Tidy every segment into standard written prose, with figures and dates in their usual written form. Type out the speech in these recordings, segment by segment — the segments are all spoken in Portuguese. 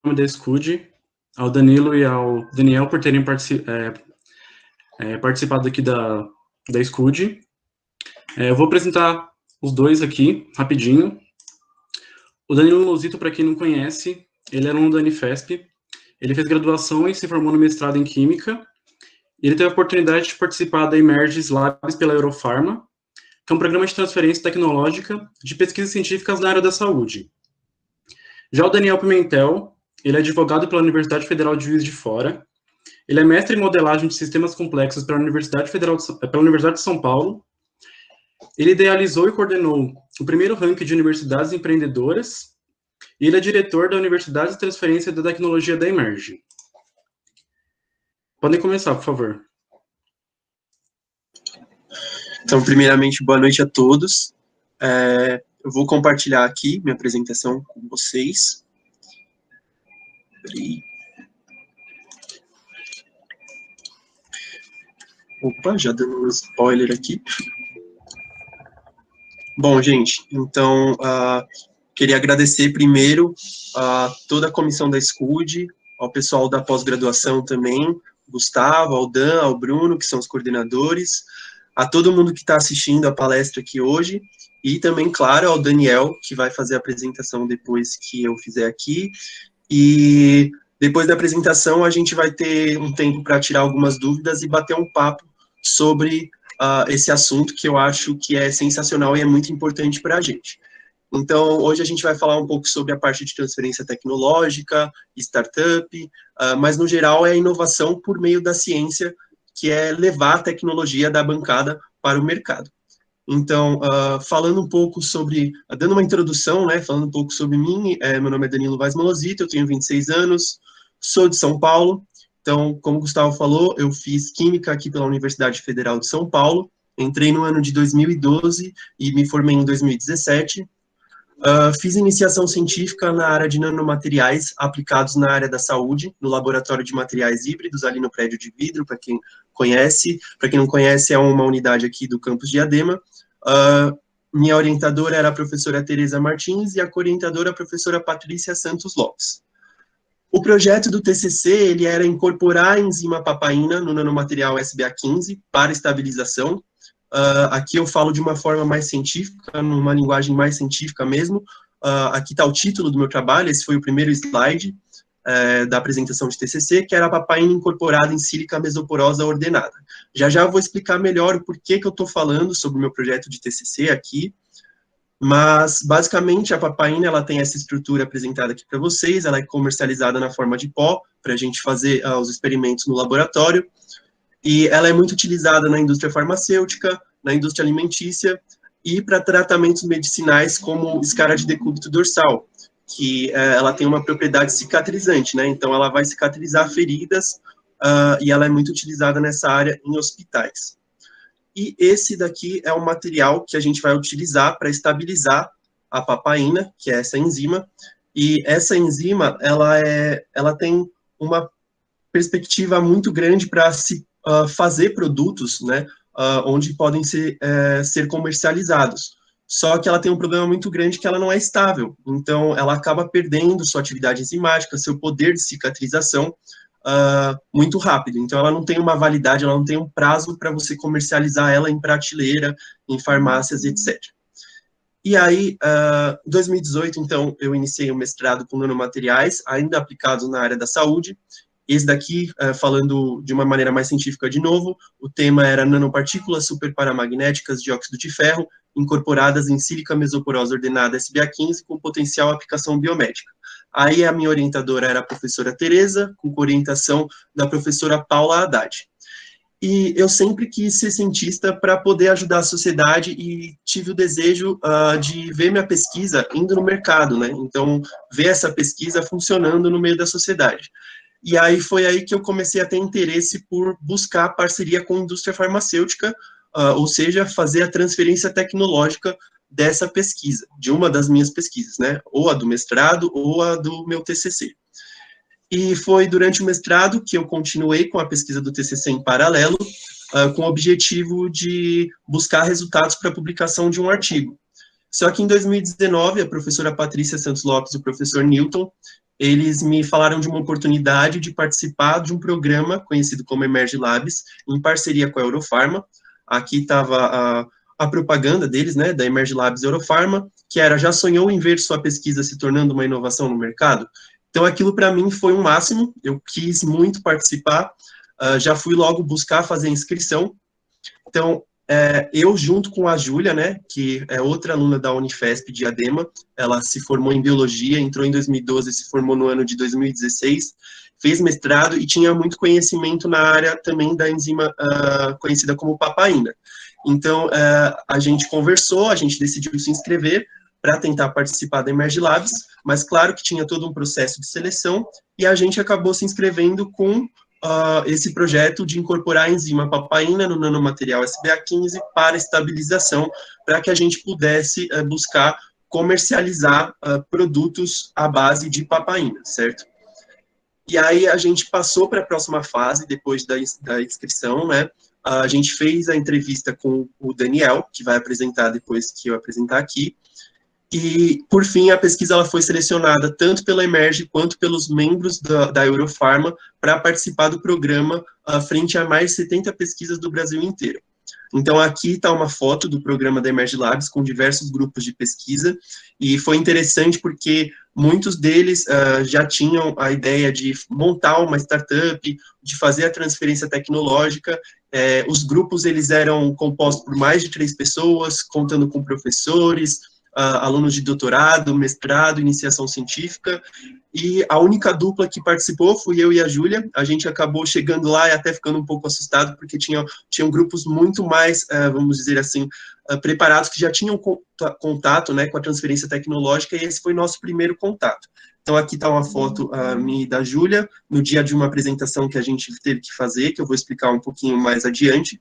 nome da SCUD, ao Danilo e ao Daniel por terem participado aqui da SCUD. Eu vou apresentar os dois aqui, rapidinho. O Danilo Lozito, para quem não conhece, ele é aluno da Unifesp, ele fez graduação e se formou no mestrado em Química, e ele teve a oportunidade de participar da Emerges Labs pela Eurofarma, que é um programa de transferência tecnológica de pesquisas científicas na área da saúde. Já o Daniel Pimentel, ele é advogado pela Universidade Federal de Juiz de Fora, ele é mestre em modelagem de sistemas complexos pela Universidade de São Paulo. Ele idealizou e coordenou o primeiro ranking de universidades empreendedoras, e ele é diretor da Universidade de Transferência da Tecnologia da Emerge. Podem começar, por favor. Então, primeiramente, boa noite a todos. Eu vou compartilhar aqui minha apresentação com vocês. Opa, já dando um spoiler aqui. Bom, gente, então, queria agradecer primeiro a toda a comissão da SCUD, ao pessoal da pós-graduação também, Gustavo, ao Dan, ao Bruno, que são os coordenadores, a todo mundo que está assistindo a palestra aqui hoje, e também, claro, ao Daniel, que vai fazer a apresentação depois que eu fizer aqui, e depois da apresentação a gente vai ter um tempo para tirar algumas dúvidas e bater um papo sobre esse assunto que eu acho que é sensacional e é muito importante para a gente. Então, hoje a gente vai falar um pouco sobre a parte de transferência tecnológica, startup, mas no geral é a inovação por meio da ciência, que é levar a tecnologia da bancada para o mercado. Então, falando um pouco sobre, dando uma introdução, né, falando um pouco sobre mim, meu nome é Danilo Vaz Malozito, eu tenho 26 anos, sou de São Paulo. Então, como o Gustavo falou, eu fiz Química aqui pela Universidade Federal de São Paulo, entrei no ano de 2012 e me formei em 2017. Fiz iniciação científica na área de nanomateriais aplicados na área da saúde, no Laboratório de Materiais Híbridos, ali no Prédio de Vidro, para quem conhece. Para quem não conhece, é uma unidade aqui do campus de Diadema. Minha orientadora era a professora Tereza Martins e a co-orientadora a professora Patrícia Santos Lopes. O projeto do TCC, ele era incorporar a enzima papaína no nanomaterial SBA15 para estabilização. Aqui eu falo de uma forma mais científica, numa linguagem mais científica mesmo. Aqui está o título do meu trabalho, esse foi o primeiro slide da apresentação de TCC, que era a papaína incorporada em sílica mesoporosa ordenada. Já já eu vou explicar melhor o porquê que eu estou falando sobre o meu projeto de TCC aqui. Mas, basicamente, a papaína, ela tem essa estrutura apresentada aqui para vocês, ela é comercializada na forma de pó, para a gente fazer os experimentos no laboratório, e ela é muito utilizada na indústria farmacêutica, na indústria alimentícia, e para tratamentos medicinais como escara de decúbito dorsal, que ela tem uma propriedade cicatrizante, né? Então, ela vai cicatrizar feridas, e ela é muito utilizada nessa área em hospitais. E esse daqui é o material que a gente vai utilizar para estabilizar a papaína, que é essa enzima, e essa enzima, ela tem uma perspectiva muito grande para se fazer produtos, né, onde podem ser comercializados. Só que ela tem um problema muito grande que ela não é estável, então ela acaba perdendo sua atividade enzimática, seu poder de cicatrização, muito rápido. Então, ela não tem uma validade, ela não tem um prazo para você comercializar ela em prateleira, em farmácias, etc. E aí, em 2018, então, eu iniciei um mestrado com nanomateriais, ainda aplicados na área da saúde. Esse daqui, falando de uma maneira mais científica de novo, o tema era nanopartículas superparamagnéticas de óxido de ferro incorporadas em sílica mesoporosa ordenada SBA15 com potencial aplicação biomédica. Aí a minha orientadora era a professora Tereza, com orientação da professora Paula Haddad. E eu sempre quis ser cientista para poder ajudar a sociedade e tive o desejo de ver minha pesquisa indo no mercado, né? Então, ver essa pesquisa funcionando no meio da sociedade. E aí foi aí que eu comecei a ter interesse por buscar parceria com a indústria farmacêutica, ou seja, fazer a transferência tecnológica dessa pesquisa, de uma das minhas pesquisas, né? Ou a do mestrado, ou a do meu TCC. E foi durante o mestrado que eu continuei com a pesquisa do TCC em paralelo, com o objetivo de buscar resultados para a publicação de um artigo. Só que em 2019, a professora Patrícia Santos Lopes e o professor Newton, eles me falaram de uma oportunidade de participar de um programa conhecido como Emerge Labs, em parceria com a Eurofarma. Aqui estava a propaganda deles, né, da Emerge Labs Eurofarma, que era: já sonhou em ver sua pesquisa se tornando uma inovação no mercado? Então, aquilo para mim foi um máximo, eu quis muito participar, já fui logo buscar fazer a inscrição. Então, eu junto com a Júlia, né, que é outra aluna da Unifesp de Diadema, ela se formou em biologia, entrou em 2012, se formou no ano de 2016, fez mestrado e tinha muito conhecimento na área também da enzima conhecida como papaina. Então, a gente conversou, a gente decidiu se inscrever para tentar participar da Emerge Labs, mas claro que tinha todo um processo de seleção, e a gente acabou se inscrevendo com esse projeto de incorporar a enzima papaina no nanomaterial SBA15 para estabilização, para que a gente pudesse buscar comercializar produtos à base de papaina, certo? E aí a gente passou para a próxima fase, depois da inscrição, né? A gente fez a entrevista com o Daniel, que vai apresentar depois que eu apresentar aqui, e, por fim, a pesquisa ela foi selecionada tanto pela Emerge quanto pelos membros da Eurofarma para participar do programa frente a mais de 70 pesquisas do Brasil inteiro. Então, aqui está uma foto do programa da Emerge Labs com diversos grupos de pesquisa, e foi interessante porque muitos deles já tinham a ideia de montar uma startup, de fazer a transferência tecnológica. Os grupos eles eram compostos por mais de 3 pessoas, contando com professores, alunos de doutorado, mestrado, iniciação científica, e a única dupla que participou fui eu e a Júlia. A gente acabou chegando lá e até ficando um pouco assustado, porque tinham grupos muito mais, vamos dizer assim, preparados, que já tinham contato, né, com a transferência tecnológica, e esse foi nosso primeiro contato. Então, aqui está uma foto minha e da Júlia, no dia de uma apresentação que a gente teve que fazer, que eu vou explicar um pouquinho mais adiante.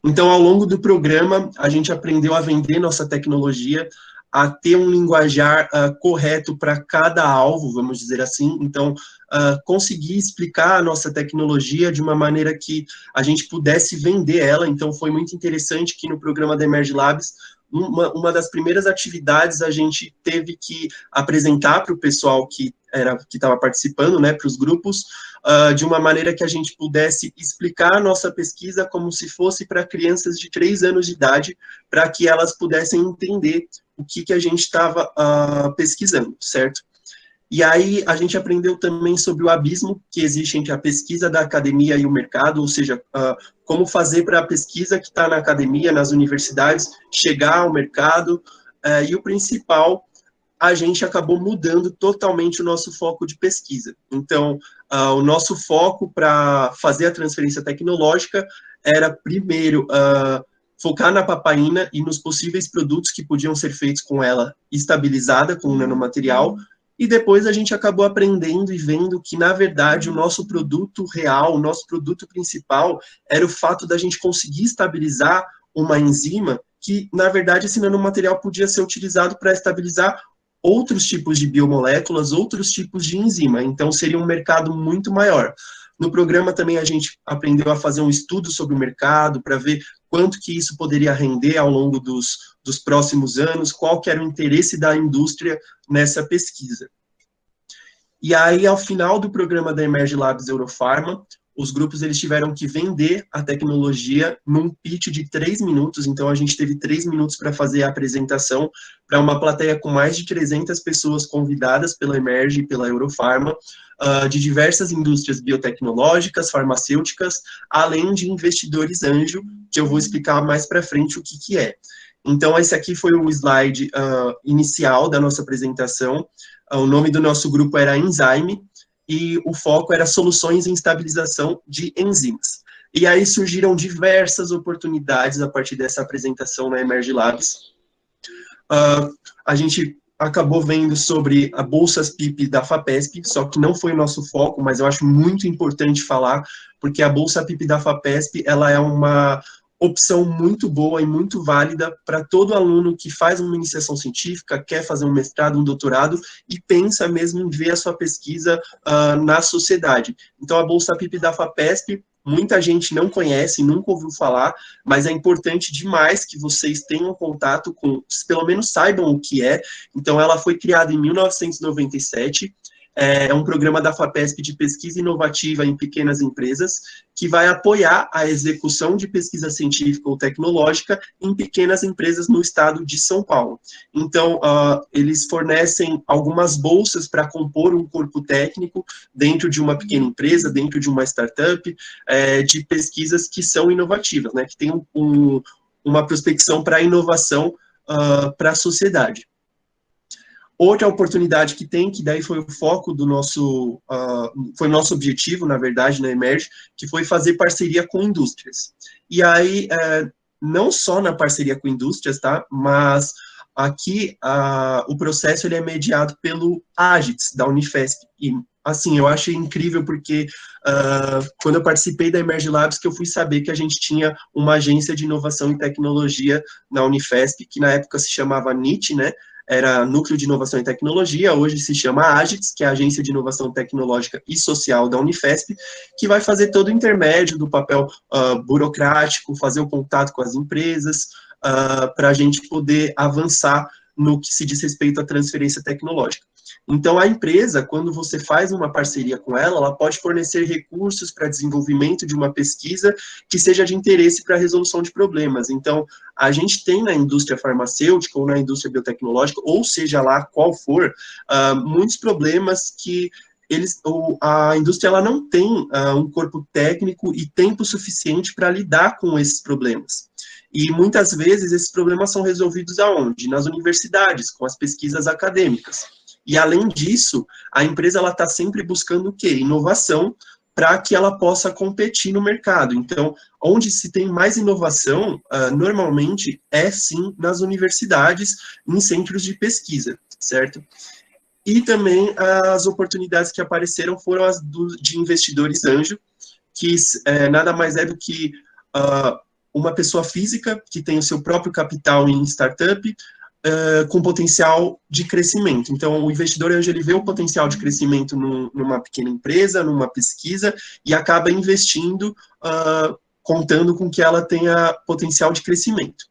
Então, ao longo do programa, a gente aprendeu a vender nossa tecnologia, a ter um linguajar correto para cada alvo, vamos dizer assim. Então, conseguir explicar a nossa tecnologia de uma maneira que a gente pudesse vender ela. Então, foi muito interessante que no programa da Emerge Labs, uma das primeiras atividades a gente teve que apresentar para o pessoal que estava participando, né, para os grupos, de uma maneira que a gente pudesse explicar a nossa pesquisa como se fosse para crianças de 3 anos de idade, para que elas pudessem entender o que a gente estava pesquisando, certo? E aí a gente aprendeu também sobre o abismo que existe entre a pesquisa da academia e o mercado, ou seja, como fazer para a pesquisa que está na academia, nas universidades, chegar ao mercado, e o principal, a gente acabou mudando totalmente o nosso foco de pesquisa. Então, o nosso foco para fazer a transferência tecnológica era, primeiro, focar na papaina e nos possíveis produtos que podiam ser feitos com ela estabilizada, com o nanomaterial, e depois a gente acabou aprendendo e vendo que, na verdade, o nosso produto real, o nosso produto principal, era o fato da gente conseguir estabilizar uma enzima que, na verdade, esse nanomaterial podia ser utilizado para estabilizar outros tipos de biomoléculas, outros tipos de enzima, então seria um mercado muito maior. No programa também a gente aprendeu a fazer um estudo sobre o mercado, para ver quanto que isso poderia render ao longo dos próximos anos, qual que era o interesse da indústria nessa pesquisa. E aí, ao final do programa da Emerge Labs Eurofarma, os grupos eles tiveram que vender a tecnologia num pitch de 3 minutos, então a gente teve 3 minutos para fazer a apresentação para uma plateia com mais de 300 pessoas convidadas pela Emerge e pela Eurofarma, de diversas indústrias biotecnológicas, farmacêuticas, além de investidores anjo, que eu vou explicar mais para frente o que é. Então, esse aqui foi o slide inicial da nossa apresentação. O nome do nosso grupo era Enzyme, e o foco era soluções em estabilização de enzimas. E aí surgiram diversas oportunidades a partir dessa apresentação na Emerge Labs. A gente acabou vendo sobre a Bolsas PIP da FAPESP, só que não foi o nosso foco, mas eu acho muito importante falar, porque a Bolsa PIP da FAPESP, ela é uma opção muito boa e muito válida para todo aluno que faz uma iniciação científica, quer fazer um mestrado, um doutorado, e pensa mesmo em ver a sua pesquisa na sociedade. Então, a Bolsa PIP da FAPESP, muita gente não conhece, nunca ouviu falar, mas é importante demais que vocês tenham contato com, pelo menos saibam o que é. Então, ela foi criada em 1997, é um programa da FAPESP de pesquisa inovativa em pequenas empresas, que vai apoiar a execução de pesquisa científica ou tecnológica em pequenas empresas no estado de São Paulo. Então, eles fornecem algumas bolsas para compor um corpo técnico dentro de uma pequena empresa, dentro de uma startup, de pesquisas que são inovativas, né, que tem uma prospecção para a inovação para a sociedade. Outra oportunidade que tem, que daí foi o foco do nosso, foi nosso objetivo, na verdade, na Emerge, que foi fazer parceria com indústrias. E aí, não só na parceria com indústrias, tá, mas aqui o processo ele é mediado pelo AGITS, da Unifesp. E, assim, eu achei incrível porque quando eu participei da Emerge Labs, que eu fui saber que a gente tinha uma agência de inovação e tecnologia na Unifesp, que na época se chamava NIT, né, era Núcleo de Inovação e Tecnologia, hoje se chama AGITS, que é a Agência de Inovação Tecnológica e Social da Unifesp, que vai fazer todo o intermédio do papel burocrático, fazer o contato com as empresas, para a gente poder avançar no que se diz respeito à transferência tecnológica. Então, a empresa, quando você faz uma parceria com ela, ela pode fornecer recursos para desenvolvimento de uma pesquisa que seja de interesse para a resolução de problemas. Então, a gente tem na indústria farmacêutica ou na indústria biotecnológica, ou seja lá qual for, muitos problemas que a indústria ela não tem um corpo técnico e tempo suficiente para lidar com esses problemas. E muitas vezes esses problemas são resolvidos aonde? Nas universidades, com as pesquisas acadêmicas. E além disso, a empresa ela está sempre buscando o quê? Inovação, para que ela possa competir no mercado. Então, onde se tem mais inovação, normalmente é sim nas universidades, em centros de pesquisa, certo? E também as oportunidades que apareceram foram as de investidores anjo, que nada mais é do que uma pessoa física que tem o seu próprio capital em startup, com potencial de crescimento. Então, o investidor anjo, ele vê o potencial de crescimento numa pequena empresa, numa pesquisa, e acaba investindo, contando com que ela tenha potencial de crescimento.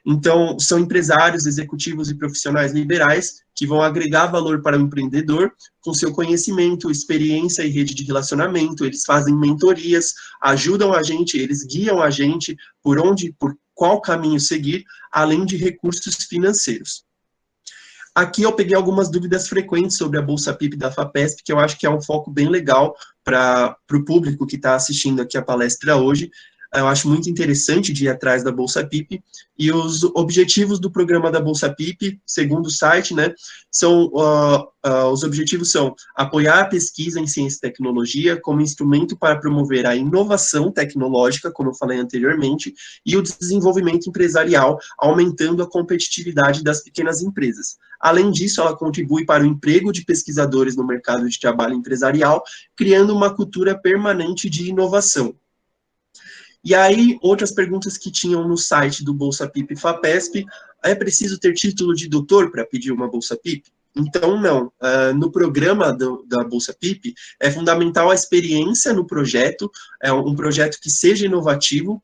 Então, são empresários, executivos e profissionais liberais que vão agregar valor para o empreendedor com seu conhecimento, experiência e rede de relacionamento. Eles fazem mentorias, ajudam a gente, eles guiam a gente por qual caminho seguir, além de recursos financeiros. Aqui eu peguei algumas dúvidas frequentes sobre a Bolsa PIP da FAPESP, que eu acho que é um foco bem legal para o público que está assistindo aqui a palestra hoje. Eu acho muito interessante de ir atrás da Bolsa PIP, e os objetivos do programa da Bolsa PIP, segundo o site, né, os objetivos são apoiar a pesquisa em ciência e tecnologia como instrumento para promover a inovação tecnológica, como eu falei anteriormente, e o desenvolvimento empresarial, aumentando a competitividade das pequenas empresas. Além disso, ela contribui para o emprego de pesquisadores no mercado de trabalho empresarial, criando uma cultura permanente de inovação. E aí, outras perguntas que tinham no site do Bolsa PIP FAPESP: é preciso ter título de doutor para pedir uma Bolsa PIP? Então, não. No programa da Bolsa PIP, é fundamental a experiência no projeto, é um projeto que seja inovativo,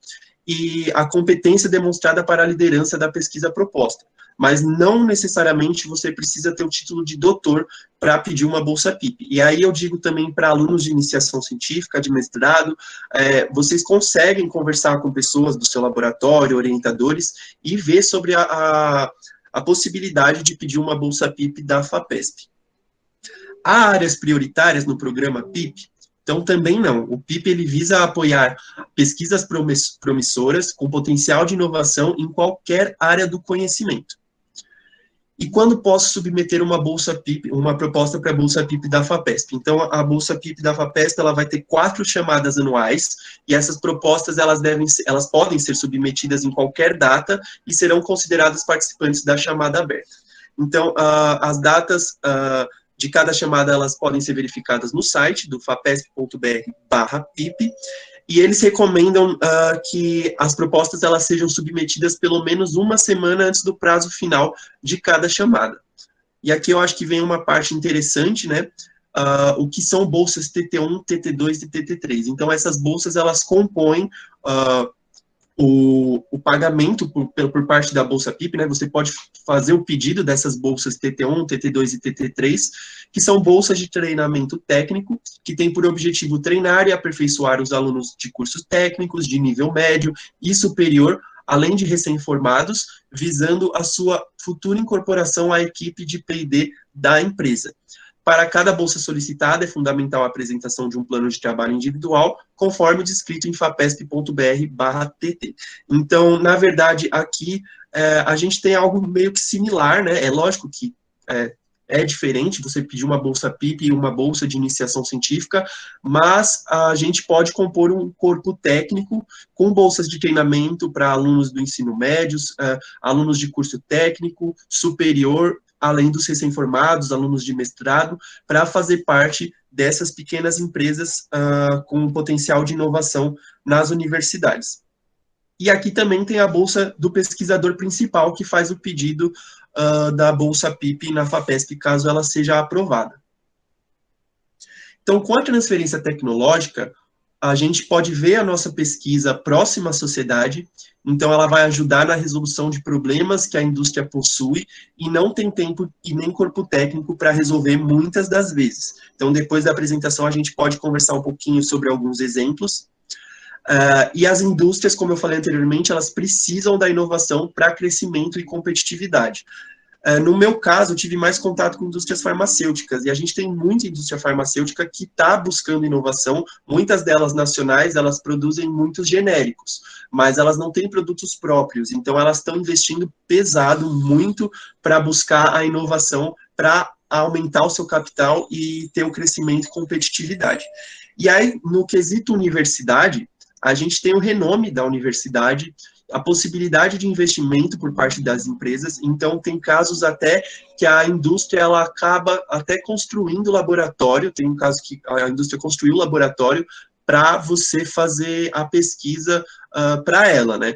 e a competência demonstrada para a liderança da pesquisa proposta. Mas não necessariamente você precisa ter o título de doutor para pedir uma Bolsa PIP. E aí eu digo também para alunos de iniciação científica, de mestrado, vocês conseguem conversar com pessoas do seu laboratório, orientadores, e ver sobre a possibilidade de pedir uma Bolsa PIP da FAPESP. Há áreas prioritárias no programa PIP? Então, também não. O PIP ele visa apoiar pesquisas promissoras com potencial de inovação em qualquer área do conhecimento. E quando posso submeter uma Bolsa PIP, uma proposta para a Bolsa PIP da FAPESP? Então, a Bolsa PIP da FAPESP ela vai ter 4 chamadas anuais, e essas propostas elas podem ser submetidas em qualquer data e serão consideradas participantes da chamada aberta. Então, as datas de cada chamada, elas podem ser verificadas no site do fapesp.br/PIP, e eles recomendam que as propostas elas sejam submetidas pelo menos uma semana antes do prazo final de cada chamada. E aqui eu acho que vem uma parte interessante, né? O que são bolsas TT1, TT2 e TT3. Então, essas bolsas, elas compõem o pagamento por parte da Bolsa PIP, né, você pode fazer o pedido dessas bolsas TT1, TT2 e TT3, que são bolsas de treinamento técnico, que tem por objetivo treinar e aperfeiçoar os alunos de cursos técnicos, de nível médio e superior, além de recém-formados, visando a sua futura incorporação à equipe de P&D da empresa. Para cada bolsa solicitada, é fundamental a apresentação de um plano de trabalho individual, conforme descrito em fapesp.br/tt. Então, na verdade, aqui a gente tem algo meio que similar, né? É lógico que é diferente você pedir uma bolsa PIP e uma bolsa de iniciação científica, mas a gente pode compor um corpo técnico com bolsas de treinamento para alunos do ensino médio, alunos de curso técnico, superior, além dos recém-formados, alunos de mestrado, para fazer parte dessas pequenas empresas com potencial de inovação nas universidades. E aqui também tem a bolsa do pesquisador principal, que faz o pedido da bolsa PIP na FAPESP, caso ela seja aprovada. Então, com a transferência tecnológica, a gente pode ver a nossa pesquisa próxima à sociedade, então ela vai ajudar na resolução de problemas que a indústria possui e não tem tempo e nem corpo técnico para resolver muitas das vezes. Então, depois da apresentação, a gente pode conversar um pouquinho sobre alguns exemplos. E as indústrias, como eu falei anteriormente, elas precisam da inovação para crescimento e competitividade. No meu caso, eu tive mais contato com indústrias farmacêuticas, e a gente tem muita indústria farmacêutica que está buscando inovação, muitas delas nacionais, elas produzem muitos genéricos, mas elas não têm produtos próprios, então elas estão investindo pesado, muito, para buscar a inovação, para aumentar o seu capital e ter o crescimento e competitividade. E aí, no quesito universidade, a gente tem o renome da universidade, a possibilidade de investimento por parte das empresas, então tem casos até que a indústria ela acaba até construindo laboratório, tem um caso que a indústria construiu o laboratório para você fazer a pesquisa para ela, né?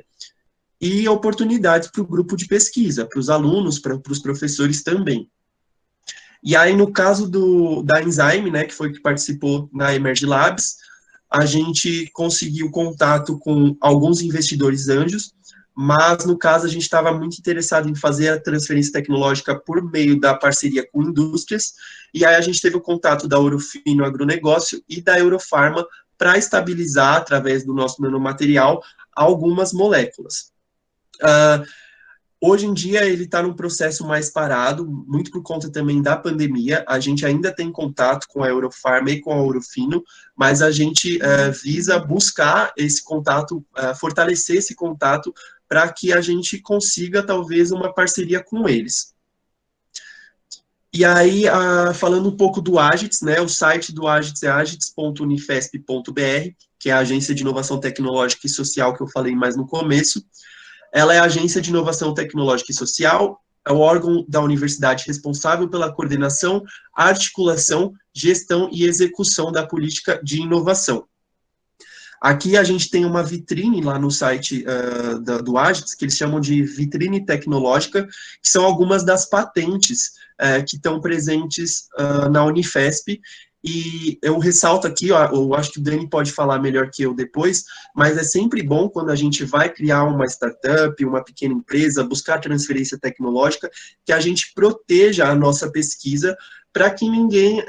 E oportunidades para o grupo de pesquisa, para os alunos, para os professores também. E aí, no caso da Enzyme, né, que foi que participou na Emerge Labs, a gente conseguiu contato com alguns investidores anjos, mas no caso a gente estava muito interessado em fazer a transferência tecnológica por meio da parceria com indústrias, e aí a gente teve o contato da Ourofino Agronegócio e da Eurofarma para estabilizar, através do nosso nanomaterial, algumas moléculas. Hoje em dia ele está num processo mais parado, muito por conta também da pandemia. A gente ainda tem contato com a Eurofarma e com a Ourofino, mas a gente visa buscar esse contato, fortalecer esse contato, para que a gente consiga, talvez, uma parceria com eles. E aí, falando um pouco do Agits, né, o site do Agits é agits.unifesp.br, que é a agência de inovação tecnológica e social que eu falei mais no começo. Ela é a agência de inovação tecnológica e social, é o órgão da universidade responsável pela coordenação, articulação, gestão e execução da política de inovação. Aqui a gente tem uma vitrine lá no site do Agits, que eles chamam de vitrine tecnológica, que são algumas das patentes que estão presentes na Unifesp. E eu ressalto aqui, ó, eu acho que o Dani pode falar melhor que eu depois, mas é sempre bom quando a gente vai criar uma startup, uma pequena empresa, buscar transferência tecnológica, que a gente proteja a nossa pesquisa, para que ninguém,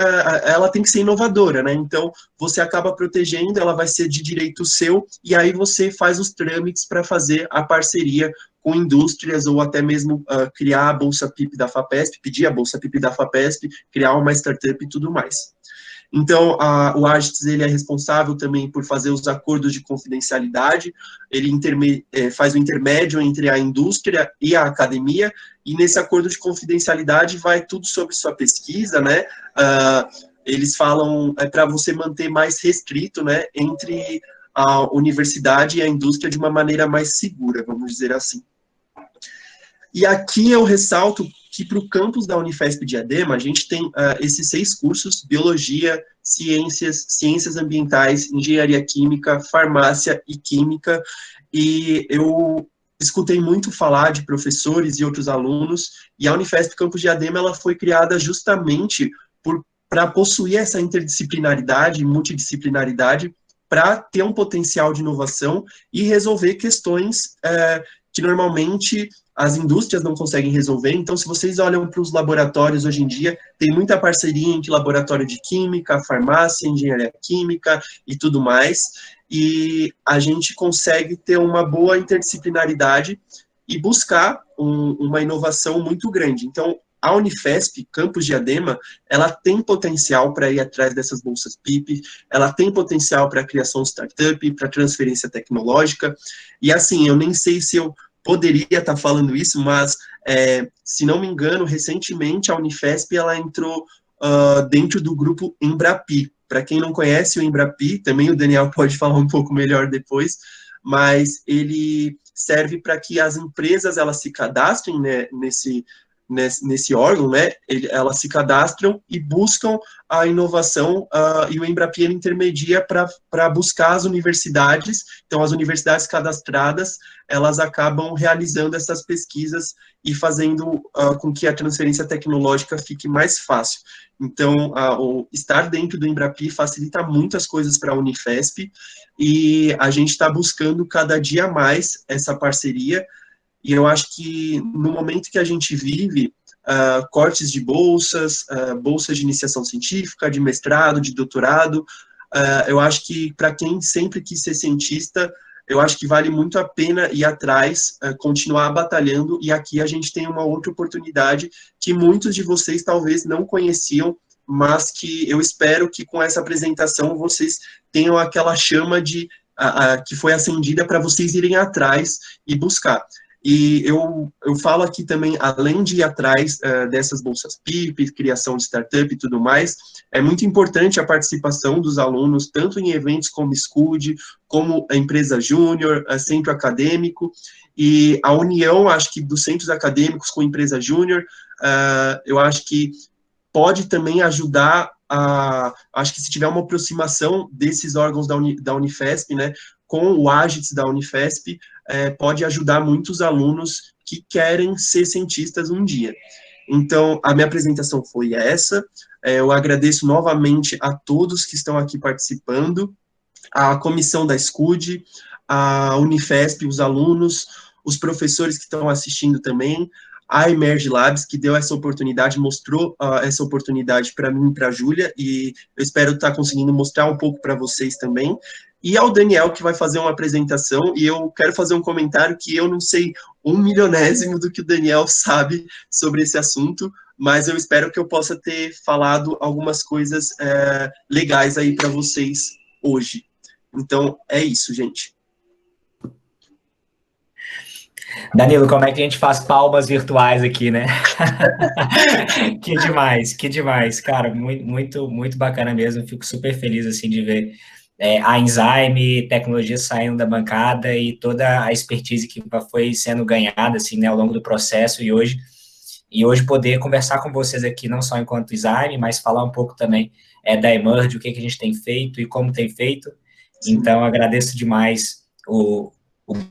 ela tem que ser inovadora, né? Então, você acaba protegendo, ela vai ser de direito seu, e aí você faz os trâmites para fazer a parceria com indústrias, ou até mesmo criar a Bolsa PIP da FAPESP, pedir a Bolsa PIP da FAPESP, criar uma startup e tudo mais. Então, o Agits, ele é responsável também por fazer os acordos de confidencialidade, ele faz o intermédio entre a indústria e a academia, e nesse acordo de confidencialidade vai tudo sobre sua pesquisa, né? Eles falam para você manter mais restrito, né, entre a universidade e a indústria de uma maneira mais segura, vamos dizer assim. E aqui eu ressalto que para o campus da Unifesp Diadema, a gente tem esses 6 cursos: Biologia, Ciências Ambientais, Engenharia Química, Farmácia e Química, e eu escutei muito falar de professores e outros alunos, e a Unifesp Campus Diadema, ela foi criada justamente para possuir essa interdisciplinaridade, multidisciplinaridade, para ter um potencial de inovação e resolver questões que normalmente as indústrias não conseguem resolver. Então, se vocês olham para os laboratórios hoje em dia, tem muita parceria entre laboratório de química, farmácia, engenharia química e tudo mais, e a gente consegue ter uma boa interdisciplinaridade e buscar uma inovação muito grande. Então, a Unifesp, Campus Diadema, ela tem potencial para ir atrás dessas bolsas PIP, ela tem potencial para a criação de startup, para transferência tecnológica, e assim, eu nem sei se eu poderia estar falando isso, mas, se não me engano, recentemente a Unifesp, ela entrou dentro do grupo Embrapi. Para quem não conhece o Embrapi, também o Daniel pode falar um pouco melhor depois, mas ele serve para que as empresas elas se cadastrem, né, nesse órgão, né, elas se cadastram e buscam a inovação, e o Embrapi ele intermedia para buscar as universidades. Então, as universidades cadastradas, elas acabam realizando essas pesquisas e fazendo com que a transferência tecnológica fique mais fácil. Então, estar dentro do Embrapi facilita muitas coisas para a Unifesp, e a gente está buscando cada dia mais essa parceria. E eu acho que no momento que a gente vive, cortes de bolsas, bolsas de iniciação científica, de mestrado, de doutorado, eu acho que para quem sempre quis ser cientista, eu acho que vale muito a pena ir atrás, continuar batalhando, e aqui a gente tem uma outra oportunidade que muitos de vocês talvez não conheciam, mas que eu espero que com essa apresentação vocês tenham aquela chama que foi acendida para vocês irem atrás e buscar. E eu falo aqui também, além de ir atrás dessas bolsas PIP, criação de startup e tudo mais, é muito importante a participação dos alunos, tanto em eventos como Scud, como a empresa júnior, centro acadêmico, e a união, acho que, dos centros acadêmicos com a empresa júnior, eu acho que pode também ajudar acho que se tiver uma aproximação desses órgãos da Unifesp, né, com o Agits da Unifesp, pode ajudar muitos alunos que querem ser cientistas um dia. Então, a minha apresentação foi essa. Eu agradeço novamente a todos que estão aqui participando, a comissão da Scud, a Unifesp, os alunos, os professores que estão assistindo também, a Emerge Labs, que deu essa oportunidade, mostrou essa oportunidade para mim e para a Júlia, e eu espero estar conseguindo mostrar um pouco para vocês também, e ao Daniel, que vai fazer uma apresentação, e eu quero fazer um comentário que eu não sei 1/1000º do que o Daniel sabe sobre esse assunto, mas eu espero que eu possa ter falado algumas coisas legais aí para vocês hoje. Então, é isso, gente. Danilo, como é que a gente faz palmas virtuais aqui, né? Que demais, cara, muito, muito bacana mesmo, fico super feliz, assim, de ver a Enzyme, tecnologia saindo da bancada e toda a expertise que foi sendo ganhada, assim, né, ao longo do processo, e hoje poder conversar com vocês aqui, não só enquanto Enzyme, mas falar um pouco também da Emerge, o que a gente tem feito e como tem feito. Então, agradeço demais o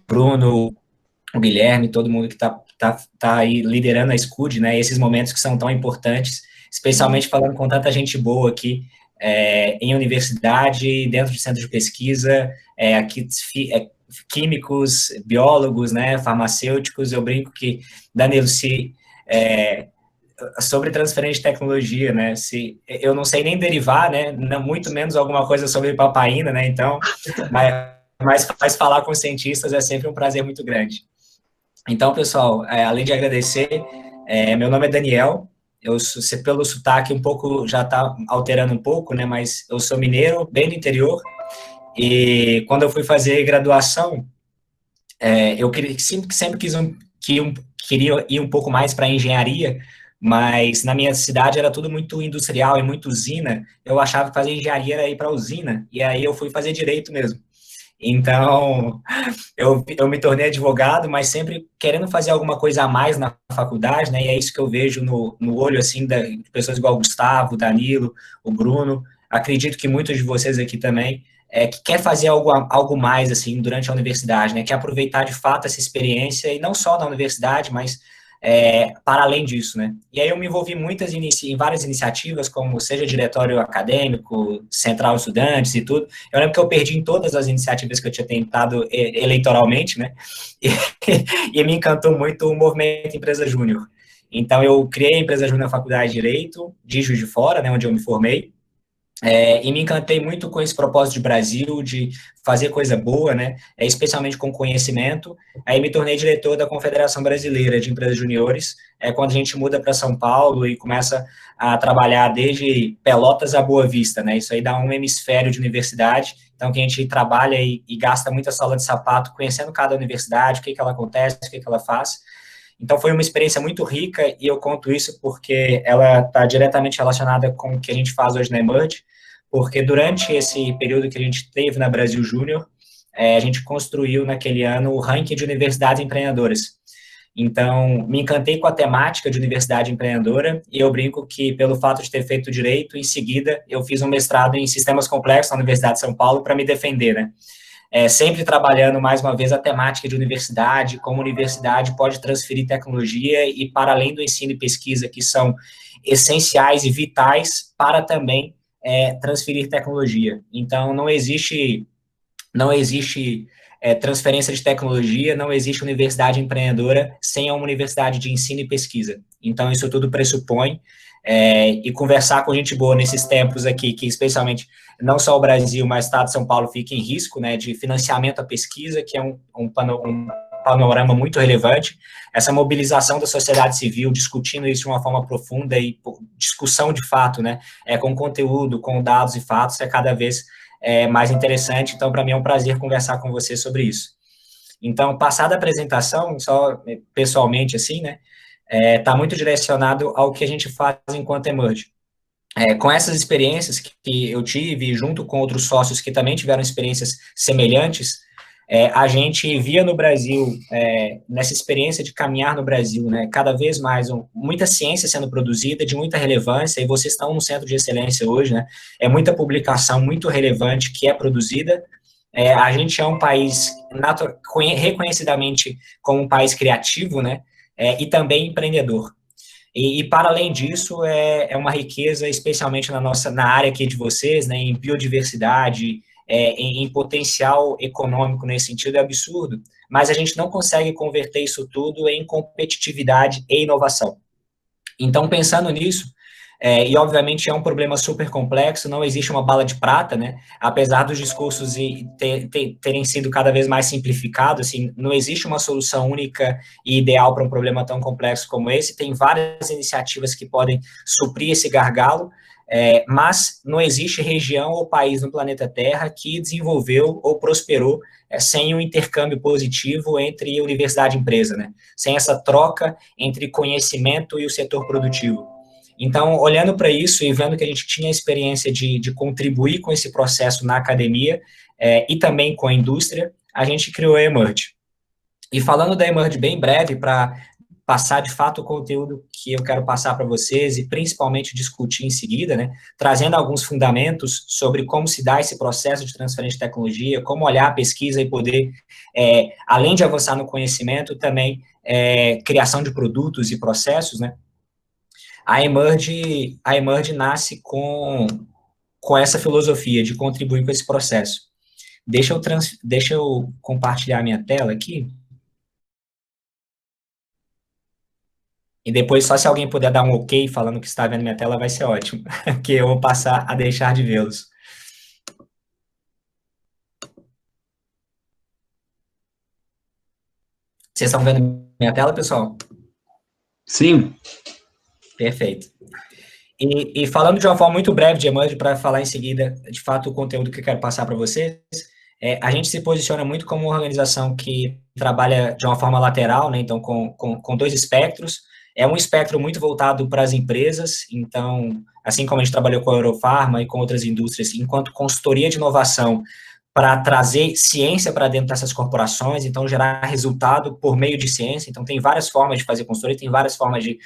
Bruno, o Guilherme, todo mundo que tá aí liderando a Scud, né, esses momentos que são tão importantes, especialmente falando com tanta gente boa aqui, em universidade, dentro de centro de pesquisa, aqui, químicos, biólogos, né, farmacêuticos. Eu brinco que, Danilo, sobre transferência de tecnologia, né, eu não sei nem derivar, né, muito menos alguma coisa sobre papaina, né, então, mas falar com cientistas é sempre um prazer muito grande. Então, pessoal, além de agradecer, meu nome é Daniel, pelo sotaque um pouco, já está alterando um pouco, né, mas eu sou mineiro, bem do interior, e quando eu fui fazer graduação, eu sempre queria ir um pouco mais para engenharia, mas na minha cidade era tudo muito industrial e muito usina, eu achava que fazer engenharia era ir para usina, e aí eu fui fazer direito mesmo. Então, eu me tornei advogado, mas sempre querendo fazer alguma coisa a mais na faculdade, né, e é isso que eu vejo no olho, assim, de pessoas igual o Gustavo, o Danilo, o Bruno, acredito que muitos de vocês aqui também, que quer fazer algo mais, assim, durante a universidade, né, quer aproveitar de fato essa experiência, e não só na universidade, mas para além disso, né? E aí eu me envolvi em várias iniciativas, como seja diretório acadêmico, central de estudantes e tudo. Eu lembro que eu perdi em todas as iniciativas que eu tinha tentado eleitoralmente, né? E me encantou muito o movimento Empresa Júnior. Então, eu criei a Empresa Júnior na Faculdade de Direito, de Juiz de Fora, né, onde eu me formei, e me encantei muito com esse propósito de Brasil, de fazer coisa boa, né, especialmente com conhecimento. Aí me tornei diretor da Confederação Brasileira de Empresas Juniores, quando a gente muda para São Paulo e começa a trabalhar desde Pelotas a Boa Vista, né, isso aí dá um hemisfério de universidade, então que a gente trabalha e gasta muita sola de sapato conhecendo cada universidade, o que ela acontece, o que ela faz. Então, foi uma experiência muito rica, e eu conto isso porque ela está diretamente relacionada com o que a gente faz hoje na Emerge, porque durante esse período que a gente teve na Brasil Júnior, a gente construiu naquele ano o ranking de universidades empreendedoras. Então, me encantei com a temática de universidade empreendedora, e eu brinco que, pelo fato de ter feito direito, em seguida, eu fiz um mestrado em sistemas complexos na Universidade de São Paulo para me defender, né? Sempre trabalhando, mais uma vez, a temática de universidade, como a universidade pode transferir tecnologia e para além do ensino e pesquisa, que são essenciais e vitais, para também transferir tecnologia. Então, não existe transferência de tecnologia, não existe universidade empreendedora sem uma universidade de ensino e pesquisa. Então, isso tudo pressupõe, e conversar com gente boa nesses tempos aqui, que especialmente não só o Brasil, mas o estado de São Paulo fica em risco, né, de financiamento à pesquisa, que é um panorama muito relevante, essa mobilização da sociedade civil, discutindo isso de uma forma profunda e discussão de fato, né, com conteúdo, com dados e fatos, é cada vez mais interessante. Então, para mim é um prazer conversar com você sobre isso. Então, passada a apresentação, só pessoalmente assim, né, está muito direcionado ao que a gente faz enquanto Emerge. Com essas experiências que eu tive, junto com outros sócios que também tiveram experiências semelhantes, a gente via no Brasil, nessa experiência de caminhar no Brasil, né, cada vez mais, muita ciência sendo produzida, de muita relevância, e vocês estão no centro de excelência hoje, né, muita publicação muito relevante que é produzida. A gente é um país reconhecidamente como um país criativo, né, e também empreendedor. E para além disso, é uma riqueza, especialmente na área aqui de vocês, né, em biodiversidade, em potencial econômico nesse sentido, é absurdo, mas a gente não consegue converter isso tudo em competitividade e inovação. Então, pensando nisso, e obviamente é um problema super complexo, não existe uma bala de prata, né, apesar dos discursos terem sido cada vez mais simplificados, assim, não existe uma solução única e ideal para um problema tão complexo como esse, tem várias iniciativas que podem suprir esse gargalo, mas não existe região ou país no planeta Terra que desenvolveu ou prosperou sem um intercâmbio positivo entre universidade e empresa, né, sem essa troca entre conhecimento e o setor produtivo. Então, olhando para isso e vendo que a gente tinha a experiência de contribuir com esse processo na academia e também com a indústria, a gente criou a Emerge. E falando da Emerge bem breve, para passar de fato o conteúdo que eu quero passar para vocês e principalmente discutir em seguida, né, trazendo alguns fundamentos sobre como se dá esse processo de transferência de tecnologia, como olhar a pesquisa e poder, além de avançar no conhecimento, também criação de produtos e processos, né. A Emerge nasce com essa filosofia de contribuir com esse processo. Deixa eu compartilhar minha tela aqui. E depois, só se alguém puder dar um ok falando que está vendo minha tela, vai ser ótimo, porque eu vou passar a deixar de vê-los. Vocês estão vendo minha tela, pessoal? Sim. Perfeito. E falando de uma forma muito breve de Emerge, para falar em seguida, de fato, o conteúdo que eu quero passar para vocês, a gente se posiciona muito como uma organização que trabalha de uma forma lateral, né, então com dois espectros. É um espectro muito voltado para as empresas, então, assim como a gente trabalhou com a Eurofarma e com outras indústrias, enquanto consultoria de inovação, para trazer ciência para dentro dessas corporações, então gerar resultado por meio de ciência. Então tem várias formas de fazer consultoria, tem várias formas de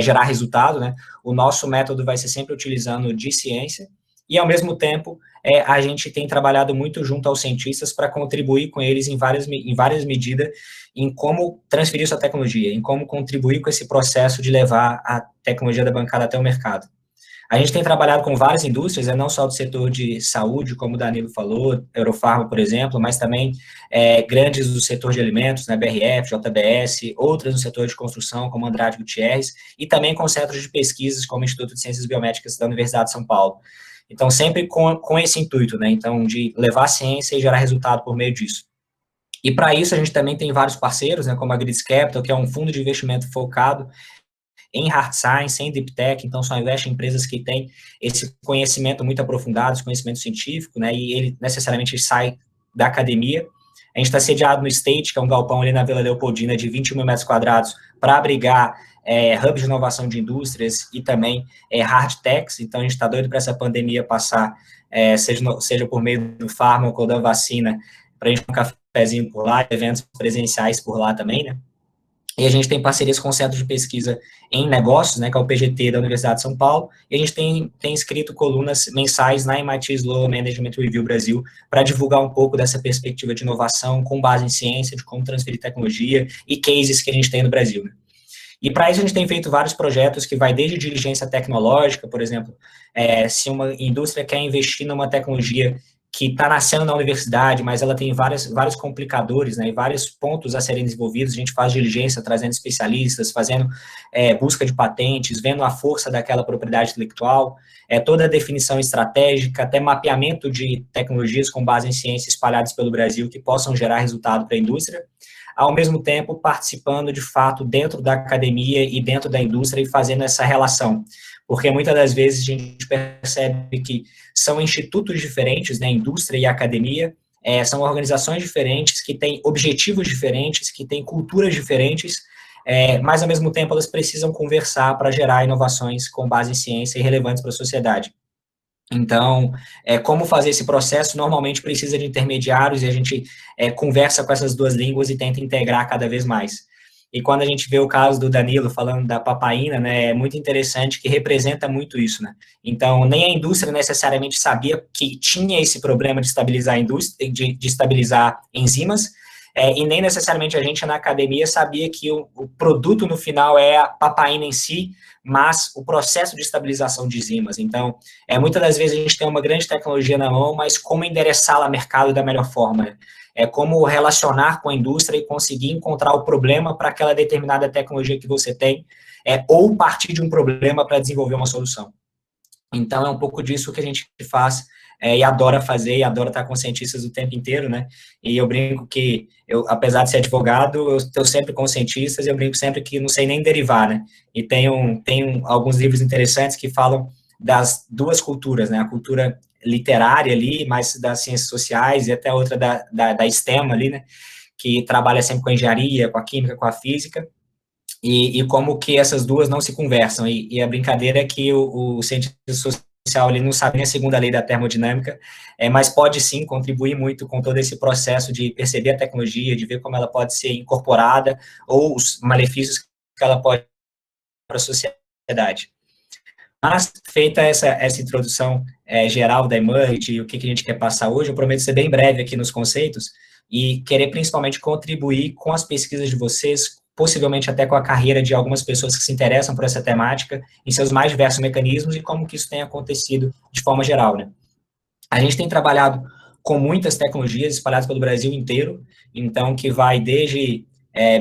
gerar resultado, né? O nosso método vai ser sempre utilizando de ciência, e, ao mesmo tempo, a gente tem trabalhado muito junto aos cientistas para contribuir com eles em várias medidas em como transferir sua tecnologia, em como contribuir com esse processo de levar a tecnologia da bancada até o mercado. A gente tem trabalhado com várias indústrias, não só do setor de saúde, como o Danilo falou, Eurofarma, por exemplo, mas também grandes do setor de alimentos, né, BRF, JBS, outras no setor de construção, como Andrade Gutierrez, e também com centros de pesquisas, como o Instituto de Ciências Biomédicas da Universidade de São Paulo. Então, sempre com esse intuito, né, então, de levar a ciência e gerar resultado por meio disso. E para isso, a gente também tem vários parceiros, né, como a Grids Capital, que é um fundo de investimento focado em hard science, em deep tech, então só investe em empresas que têm esse conhecimento muito aprofundado, esse conhecimento científico, né, e ele necessariamente sai da academia. A gente está sediado no State, que é um galpão ali na Vila Leopoldina de 21 mil metros quadrados, para abrigar hubs de inovação de indústrias e também hard techs, então a gente está doido para essa pandemia passar, seja por meio do fármaco ou da vacina, para a gente ter um cafezinho por lá, eventos presenciais por lá também, né? E a gente tem parcerias com o Centro de Pesquisa em Negócios, né, que é o PGT da Universidade de São Paulo, e a gente tem escrito colunas mensais na MIT Sloan Management Review Brasil, para divulgar um pouco dessa perspectiva de inovação com base em ciência, de como transferir tecnologia e cases que a gente tem no Brasil, né. E para isso a gente tem feito vários projetos que vai desde diligência tecnológica, por exemplo, se uma indústria quer investir numa tecnologia que está nascendo na universidade, mas ela tem vários complicadores, né, e vários pontos a serem desenvolvidos, a gente faz diligência, trazendo especialistas, fazendo busca de patentes, vendo a força daquela propriedade intelectual, toda a definição estratégica, até mapeamento de tecnologias com base em ciência espalhadas pelo Brasil que possam gerar resultado para a indústria, ao mesmo tempo participando, de fato, dentro da academia e dentro da indústria e fazendo essa relação, porque muitas das vezes a gente percebe que são institutos diferentes, né, indústria e academia, são organizações diferentes, que têm objetivos diferentes, que têm culturas diferentes, mas, ao mesmo tempo, elas precisam conversar para gerar inovações com base em ciência e relevantes para a sociedade. Então, como fazer esse processo? Normalmente precisa de intermediários e a gente conversa com essas duas línguas e tenta integrar cada vez mais. E quando a gente vê o caso do Danilo falando da papaina, né, é muito interessante, que representa muito isso, né? Então, nem a indústria necessariamente sabia que tinha esse problema de estabilizar a indústria, de estabilizar enzimas, e nem necessariamente a gente na academia sabia que o produto no final é a papaina em si, mas o processo de estabilização de enzimas. Então, muitas das vezes a gente tem uma grande tecnologia na mão, mas como endereçá-la ao mercado da melhor forma, né? Como relacionar com a indústria e conseguir encontrar o problema para aquela determinada tecnologia que você tem, ou partir de um problema para desenvolver uma solução. Então, é um pouco disso que a gente faz e adora fazer, e adora estar com cientistas o tempo inteiro, né? E eu brinco que, apesar de ser advogado, eu estou sempre com cientistas, e eu brinco sempre que não sei nem derivar, né? E tenho alguns livros interessantes que falam das duas culturas, né? A cultura literária ali, mais das ciências sociais, e até outra da STEM ali, né, que trabalha sempre com a engenharia, com a química, com a física, e como que essas duas não se conversam, e a brincadeira é que o cientista social ele não sabe nem a segunda lei da termodinâmica, mas pode sim contribuir muito com todo esse processo de perceber a tecnologia, de ver como ela pode ser incorporada, ou os malefícios que ela pode para a sociedade. Mas, feita essa introdução geral da Emerge e o que a gente quer passar hoje, eu prometo ser bem breve aqui nos conceitos e querer principalmente contribuir com as pesquisas de vocês, possivelmente até com a carreira de algumas pessoas que se interessam por essa temática, em seus mais diversos mecanismos e como que isso tem acontecido de forma geral, né? A gente tem trabalhado com muitas tecnologias espalhadas pelo Brasil inteiro, então que vai desde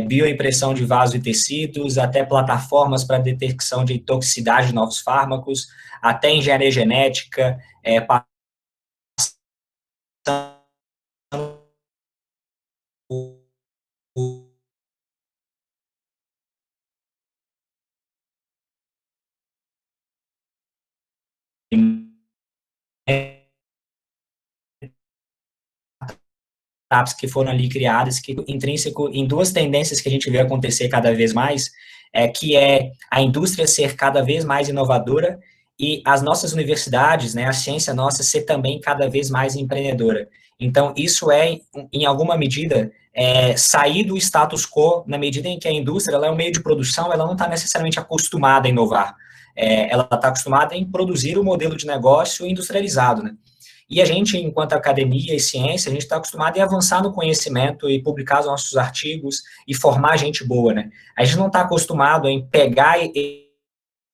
bioimpressão de vasos e tecidos, até plataformas para detecção de toxicidade de novos fármacos, até engenharia genética, apps que foram ali criadas, que intrínseco em duas tendências que a gente vê acontecer cada vez mais, que é a indústria ser cada vez mais inovadora e as nossas universidades, né, a ciência nossa ser também cada vez mais empreendedora. Então, isso em alguma medida, sair do status quo, na medida em que a indústria ela é um meio de produção, ela não está necessariamente acostumada a inovar. ela está acostumada em produzir o modelo de negócio industrializado, né? E a gente, enquanto academia e ciência, a gente está acostumado a avançar no conhecimento e publicar os nossos artigos e formar gente boa, né? A gente não está acostumado em pegar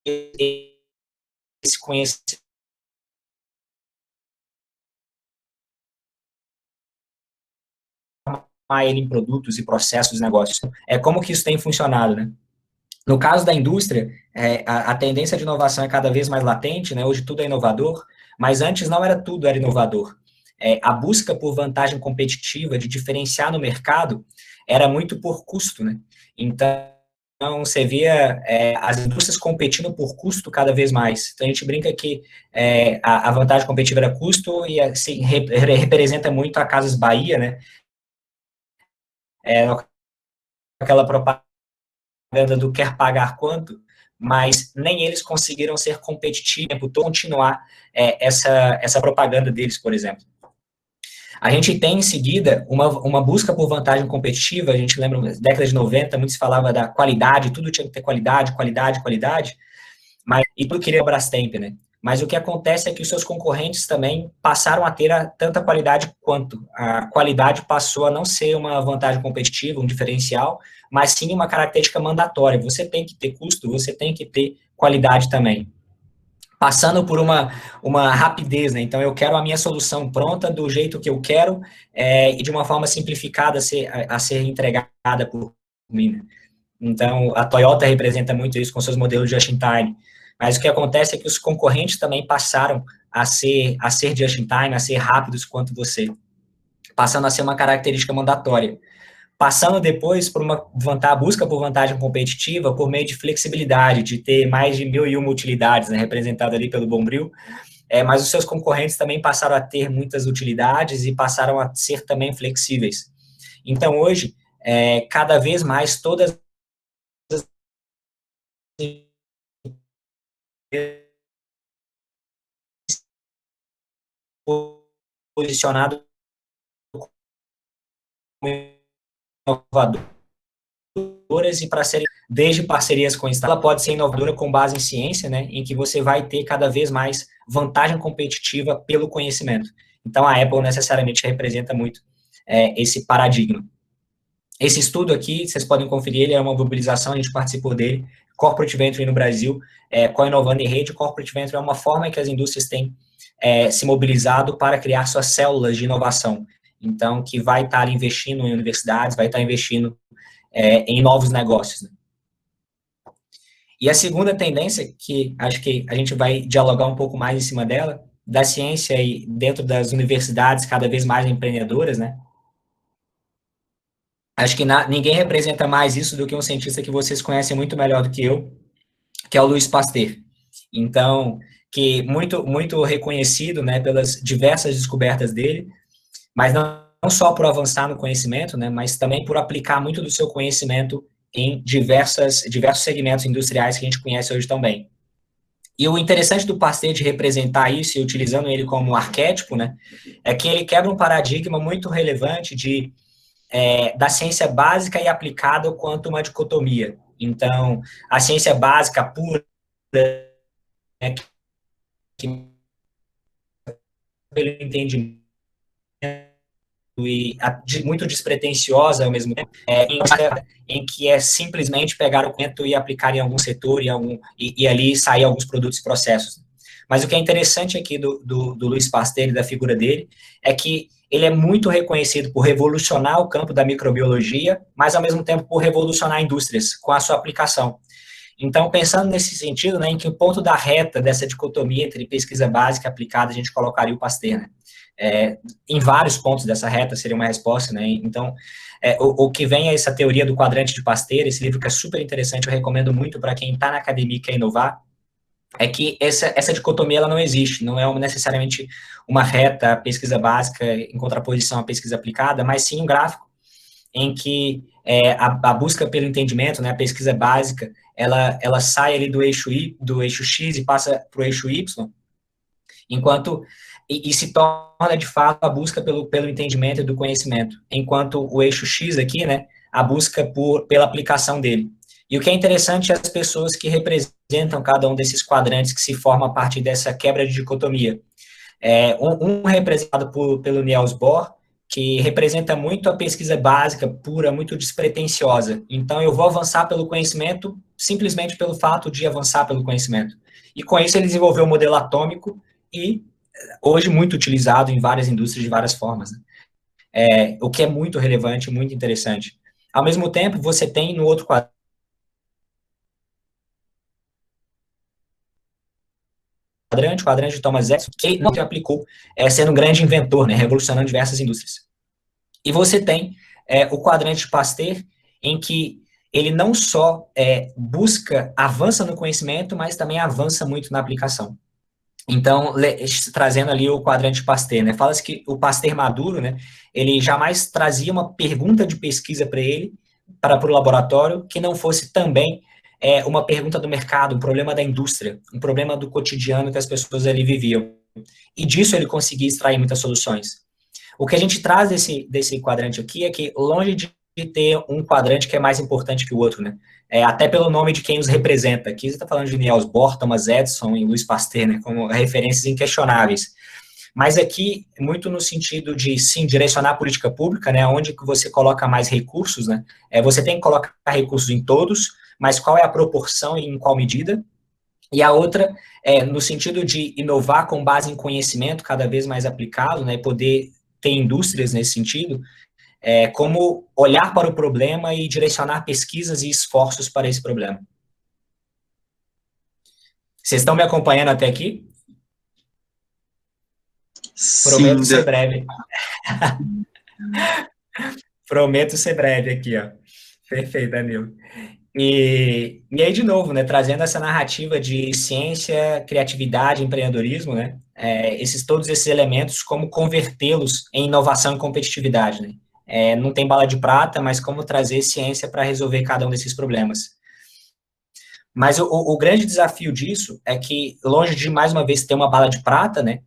esse conhecimento ele em produtos e processos de negócios. Como que isso tem funcionado, né? No caso da indústria, a tendência de inovação é cada vez mais latente, né? Hoje tudo é inovador, mas antes não era tudo, era inovador. A busca por vantagem competitiva, de diferenciar no mercado, era muito por custo, né? Então, você via as indústrias competindo por custo cada vez mais. Então, a gente brinca que a vantagem competitiva era custo e assim, representa muito a Casas Bahia, né? Aquela propaganda do quer pagar quanto, mas nem eles conseguiram ser competitivos, continuar essa propaganda deles, por exemplo. A gente tem, em seguida, uma busca por vantagem competitiva. A gente lembra, na década de 90, muito se falava da qualidade, tudo tinha que ter qualidade, e tudo queria o Brastemp, né? Mas o que acontece é que os seus concorrentes também passaram a ter tanta qualidade quanto. A qualidade passou a não ser uma vantagem competitiva, um diferencial, mas sim uma característica mandatória. Você tem que ter custo, você tem que ter qualidade também. Passando por uma rapidez, né? Então, eu quero a minha solução pronta, do jeito que eu quero, e de uma forma simplificada a ser entregada por mim, né? Então, a Toyota representa muito isso com seus modelos just in time. Mas o que acontece é que os concorrentes também passaram a ser just in time, a ser rápidos quanto você, passando a ser uma característica mandatória. Passando depois por uma busca por vantagem competitiva por meio de flexibilidade, de ter mais de 1.001 utilidades, né, representado ali pelo Bombril, mas os seus concorrentes também passaram a ter muitas utilidades e passaram a ser também flexíveis. Então, hoje, cada vez mais, todas as posicionado como inovadoras e para serem, desde parcerias com ela pode ser inovadora com base em ciência, né, em que você vai ter cada vez mais vantagem competitiva pelo conhecimento. Então, a Apple necessariamente representa muito esse paradigma. Esse estudo aqui, vocês podem conferir, ele é uma mobilização, a gente participou dele, Corporate Venture no Brasil, Co-Inovando em Rede. Corporate Venture é uma forma que as indústrias têm se mobilizado para criar suas células de inovação. Então, que vai estar investindo em universidades, vai estar investindo em novos negócios, né? E a segunda tendência, que acho que a gente vai dialogar um pouco mais em cima dela, da ciência e dentro das universidades cada vez mais empreendedoras, né? Acho que ninguém representa mais isso do que um cientista que vocês conhecem muito melhor do que eu, que é o Louis Pasteur. Então, que muito reconhecido, né, pelas diversas descobertas dele, mas não só por avançar no conhecimento, né, mas também por aplicar muito do seu conhecimento em diversos segmentos industriais que a gente conhece hoje também. E o interessante do Pasteur de representar isso, e utilizando ele como um arquétipo, né, é que ele quebra um paradigma muito relevante da ciência básica e aplicada quanto uma dicotomia. Então, a ciência básica pura, né, que pelo entendimento e muito despretensiosa ao mesmo tempo, em que é simplesmente pegar o conhecimento e aplicar em algum setor e ali sair alguns produtos e processos. Mas o que é interessante aqui do Louis Pasteur e da figura dele é que ele é muito reconhecido por revolucionar o campo da microbiologia, mas ao mesmo tempo por revolucionar indústrias com a sua aplicação. Então, pensando nesse sentido, né, em que ponto da reta dessa dicotomia entre pesquisa básica e aplicada a gente colocaria o Pasteur, né? Em vários pontos dessa reta seria uma resposta, né? Então, o que vem é essa teoria do quadrante de Pasteur, esse livro que é super interessante, eu recomendo muito para quem está na academia e quer inovar, é que essa dicotomia ela não existe, não é necessariamente uma reta pesquisa básica em contraposição à pesquisa aplicada, mas sim um gráfico em que a busca pelo entendimento, né, a pesquisa básica, ela sai ali do eixo X e passa para o eixo Y, enquanto e se torna de fato a busca pelo entendimento e do conhecimento, enquanto o eixo X aqui, né, a busca pela aplicação dele. E o que é interessante é as pessoas que representam representam cada um desses quadrantes que se formam a partir dessa quebra de dicotomia. Um representado pelo Niels Bohr, que representa muito a pesquisa básica, pura, muito despretensiosa. Então, eu vou avançar pelo conhecimento simplesmente pelo fato de avançar pelo conhecimento. E com isso ele desenvolveu o modelo atômico e hoje muito utilizado em várias indústrias de várias formas, né? O que é muito relevante, muito interessante. Ao mesmo tempo, você tem no outro quadrante, o quadrante de Thomas Edison, que não aplicou, sendo um grande inventor, né, revolucionando diversas indústrias. E você tem o quadrante de Pasteur, em que ele não só avança no conhecimento, mas também avança muito na aplicação. Então, trazendo ali o quadrante Pasteur, né, fala-se que o Pasteur maduro, né, ele jamais trazia uma pergunta de pesquisa para ele, para o laboratório, que não fosse também uma pergunta do mercado, um problema da indústria, um problema do cotidiano que as pessoas ali viviam. E disso ele conseguia extrair muitas soluções. O que a gente traz desse quadrante aqui é que, longe de ter um quadrante que é mais importante que o outro, né? Até pelo nome de quem os representa. Aqui você está falando de Niels Bohr, Thomas Edison e Louis Pasteur, né, como referências inquestionáveis. Mas aqui, muito no sentido de, sim, direcionar a política pública, né, onde que você coloca mais recursos, né? Você tem que colocar recursos em todos, mas qual é a proporção e em qual medida? E a outra, no sentido de inovar com base em conhecimento cada vez mais aplicado, né, e poder ter indústrias nesse sentido, como olhar para o problema e direcionar pesquisas e esforços para esse problema. Vocês estão me acompanhando até aqui? Prometo ser breve. Prometo ser breve aqui, ó. Perfeito, Danilo. E aí, de novo, né, trazendo essa narrativa de ciência, criatividade, empreendedorismo, né, todos esses elementos, como convertê-los em inovação e competitividade, né? Não tem bala de prata, mas como trazer ciência para resolver cada um desses problemas. Mas o grande desafio disso é que, longe de, mais uma vez, ter uma bala de prata, né,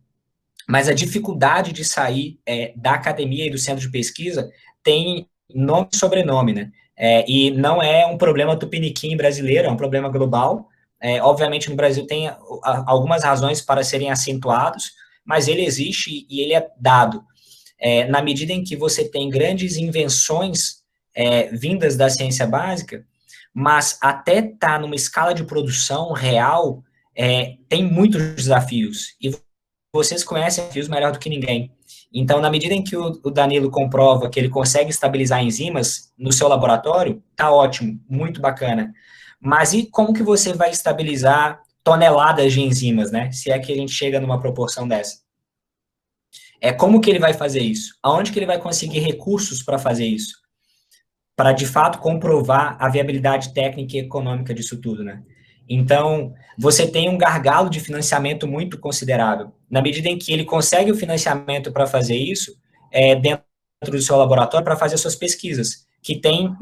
mas a dificuldade de sair da academia e do centro de pesquisa tem nome e sobrenome, né? E não é um problema tupiniquim brasileiro, é um problema global. Obviamente, no Brasil tem algumas razões para serem acentuados, mas ele existe e ele é dado. Na medida em que você tem grandes invenções vindas da ciência básica, mas até estar numa escala de produção real, tem muitos desafios. E vocês conhecem desafios melhor do que ninguém. Então, na medida em que o Danilo comprova que ele consegue estabilizar enzimas no seu laboratório, tá ótimo, muito bacana. Mas e como que você vai estabilizar toneladas de enzimas, né? Se é que a gente chega numa proporção dessa. Como que ele vai fazer isso? Aonde que ele vai conseguir recursos para fazer isso? Para, de fato, comprovar a viabilidade técnica e econômica disso tudo, né? Então, você tem um gargalo de financiamento muito considerável. Na medida em que ele consegue o financiamento para fazer isso, dentro do seu laboratório, para fazer suas pesquisas, que tem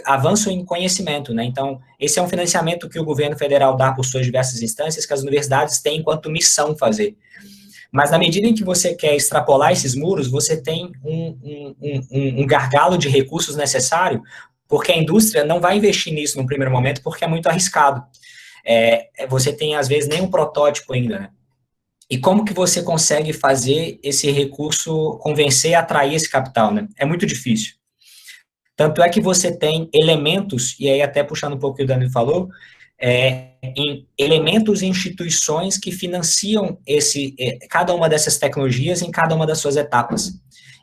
avanço em conhecimento, né? Então, esse é um financiamento que o governo federal dá por suas diversas instâncias, que as universidades têm enquanto missão fazer. Mas, na medida em que você quer extrapolar esses muros, você tem um gargalo de recursos necessário, porque a indústria não vai investir nisso no primeiro momento, porque é muito arriscado. Você tem, às vezes, nem um protótipo ainda, né? E como que você consegue fazer esse recurso convencer e atrair esse capital, né? É muito difícil. Tanto é que você tem elementos, e aí até puxando um pouco o que o Danilo falou, em elementos e instituições que financiam cada uma dessas tecnologias em cada uma das suas etapas.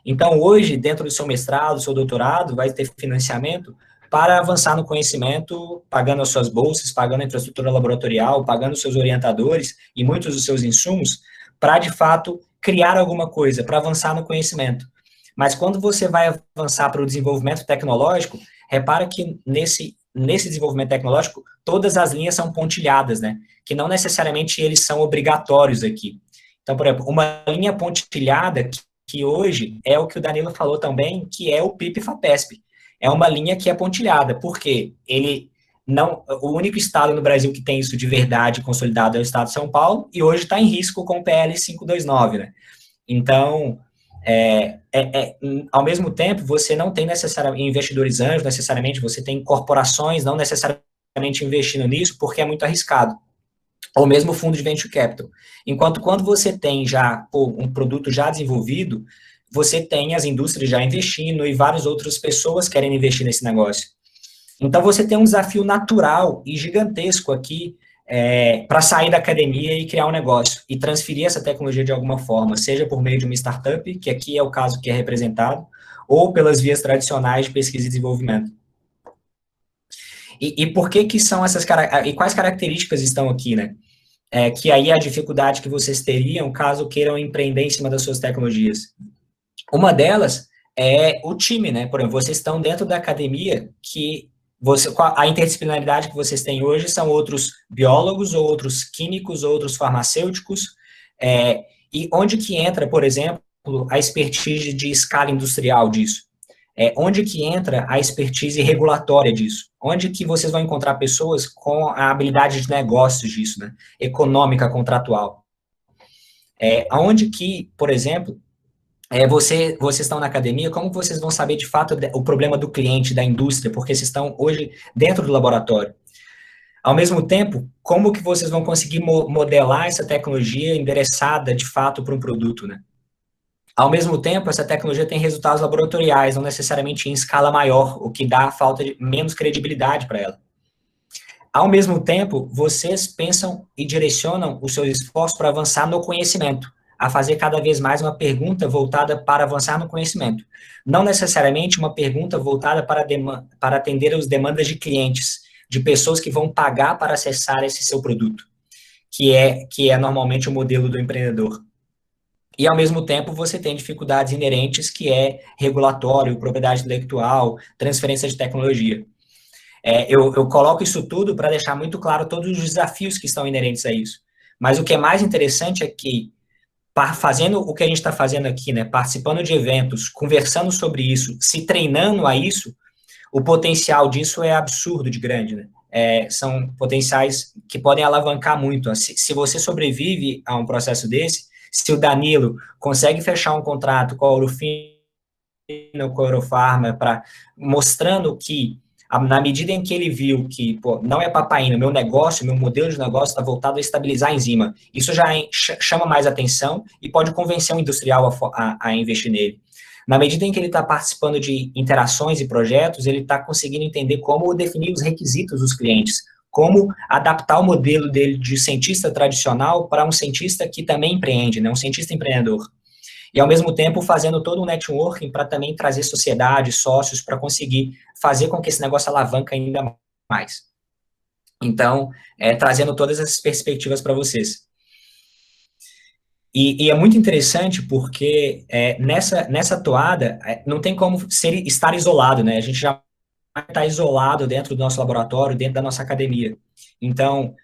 Então, hoje, dentro do seu mestrado, do seu doutorado, vai ter financiamento para avançar no conhecimento, pagando as suas bolsas, pagando a infraestrutura laboratorial, pagando os seus orientadores e muitos dos seus insumos, para, de fato, criar alguma coisa, para avançar no conhecimento. Mas quando você vai avançar para o desenvolvimento tecnológico, repara que nesse desenvolvimento tecnológico, todas as linhas são pontilhadas, né? Que não necessariamente eles são obrigatórios aqui. Então, por exemplo, uma linha pontilhada, que hoje é o que o Danilo falou também, que é o PIP-FAPESP. É uma linha que é pontilhada, porque o único estado no Brasil que tem isso de verdade consolidado é o estado de São Paulo, e hoje está em risco com o PL 529, né? Então, ao mesmo tempo, você não tem necessariamente investidores anjos, necessariamente, você tem corporações não necessariamente investindo nisso, porque é muito arriscado. ou mesmo fundo de venture capital. Enquanto quando você tem já um produto já desenvolvido, você tem as indústrias já investindo e várias outras pessoas querem investir nesse negócio. Então, você tem um desafio natural e gigantesco aqui para sair da academia e criar um negócio e transferir essa tecnologia de alguma forma, seja por meio de uma startup, que aqui é o caso que é representado, ou pelas vias tradicionais de pesquisa e desenvolvimento. E por que são essas e quais características estão aqui, né? Que aí é a dificuldade que vocês teriam caso queiram empreender em cima das suas tecnologias. Uma delas é o time, né? Por exemplo, vocês estão dentro da academia que a interdisciplinaridade que vocês têm hoje são outros biólogos, ou outros químicos, ou outros farmacêuticos, e onde que entra, por exemplo, a expertise de escala industrial disso? Onde que entra a expertise regulatória disso? Onde que vocês vão encontrar pessoas com a habilidade de negócios disso, né? Econômica, contratual? Onde que, por exemplo, vocês estão na academia, como vocês vão saber de fato o problema do cliente, da indústria, porque vocês estão hoje dentro do laboratório? Ao mesmo tempo, como que vocês vão conseguir modelar essa tecnologia endereçada de fato para um produto, né? Ao mesmo tempo, essa tecnologia tem resultados laboratoriais, não necessariamente em escala maior, o que dá falta de menos credibilidade para ela. Ao mesmo tempo, vocês pensam e direcionam os seus esforços para avançar no conhecimento, a fazer cada vez mais uma pergunta voltada para avançar no conhecimento. Não necessariamente uma pergunta voltada para atender as demandas de clientes, de pessoas que vão pagar para acessar esse seu produto, que é normalmente o modelo do empreendedor. E, ao mesmo tempo, você tem dificuldades inerentes, que é regulatório, propriedade intelectual, transferência de tecnologia. Eu coloco isso tudo para deixar muito claro todos os desafios que estão inerentes a isso. Mas o que é mais interessante é que, fazendo o que a gente está fazendo aqui, né, participando de eventos, conversando sobre isso, se treinando a isso, o potencial disso é absurdo de grande, né? São potenciais que podem alavancar muito. Se você sobrevive a um processo desse, se o Danilo consegue fechar um contrato com a Ourofino, com a Eurofarma, mostrando que, na medida em que ele viu que, não é papaina, meu negócio, meu modelo de negócio está voltado a estabilizar a enzima, isso já chama mais atenção e pode convencer o industrial a investir nele. Na medida em que ele está participando de interações e projetos, ele está conseguindo entender como definir os requisitos dos clientes, como adaptar o modelo dele de cientista tradicional para um cientista que também empreende, né, um cientista empreendedor. E, ao mesmo tempo, fazendo todo um networking para também trazer sociedade, sócios, para conseguir fazer com que esse negócio alavanque ainda mais. Então, trazendo todas essas perspectivas para vocês. E é muito interessante porque nessa toada não tem como estar isolado, né? A gente já está isolado dentro do nosso laboratório, dentro da nossa academia. Então,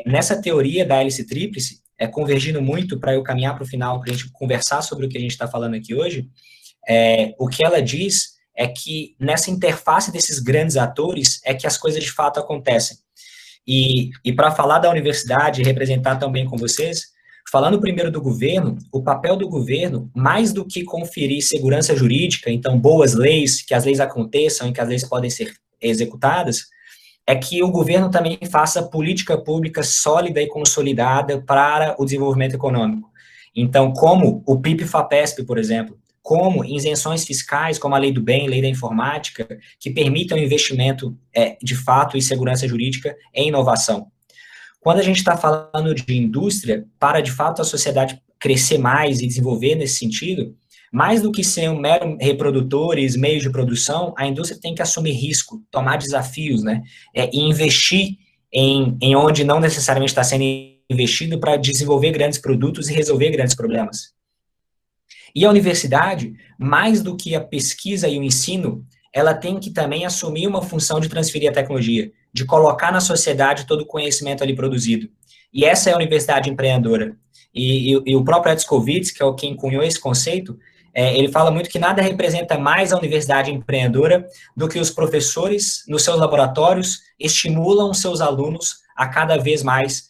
nessa teoria da hélice tríplice, convergindo muito para eu caminhar para o final, para a gente conversar sobre o que a gente está falando aqui hoje, o que ela diz é que nessa interface desses grandes atores é que as coisas de fato acontecem. E para falar da universidade e representar também com vocês, falando primeiro do governo, o papel do governo, mais do que conferir segurança jurídica, então boas leis, que as leis aconteçam e que as leis podem ser executadas, é que o governo também faça política pública sólida e consolidada para o desenvolvimento econômico. Então, como o PIP-FAPESP, por exemplo, como isenções fiscais, como a Lei do Bem, Lei da Informática, que permitam investimento de fato e segurança jurídica em inovação. Quando a gente está falando de indústria, para de fato a sociedade crescer mais e desenvolver nesse sentido, mais do que ser um mero reprodutores, meios de produção, a indústria tem que assumir risco, tomar desafios, né? E investir em onde não necessariamente está sendo investido para desenvolver grandes produtos e resolver grandes problemas. E a universidade, mais do que a pesquisa e o ensino, ela tem que também assumir uma função de transferir a tecnologia, de colocar na sociedade todo o conhecimento ali produzido. E essa é a universidade empreendedora. E o próprio Edskovitz, que é quem cunhou esse conceito, ele fala muito que nada representa mais a universidade empreendedora do que os professores, nos seus laboratórios, estimulam seus alunos a cada vez mais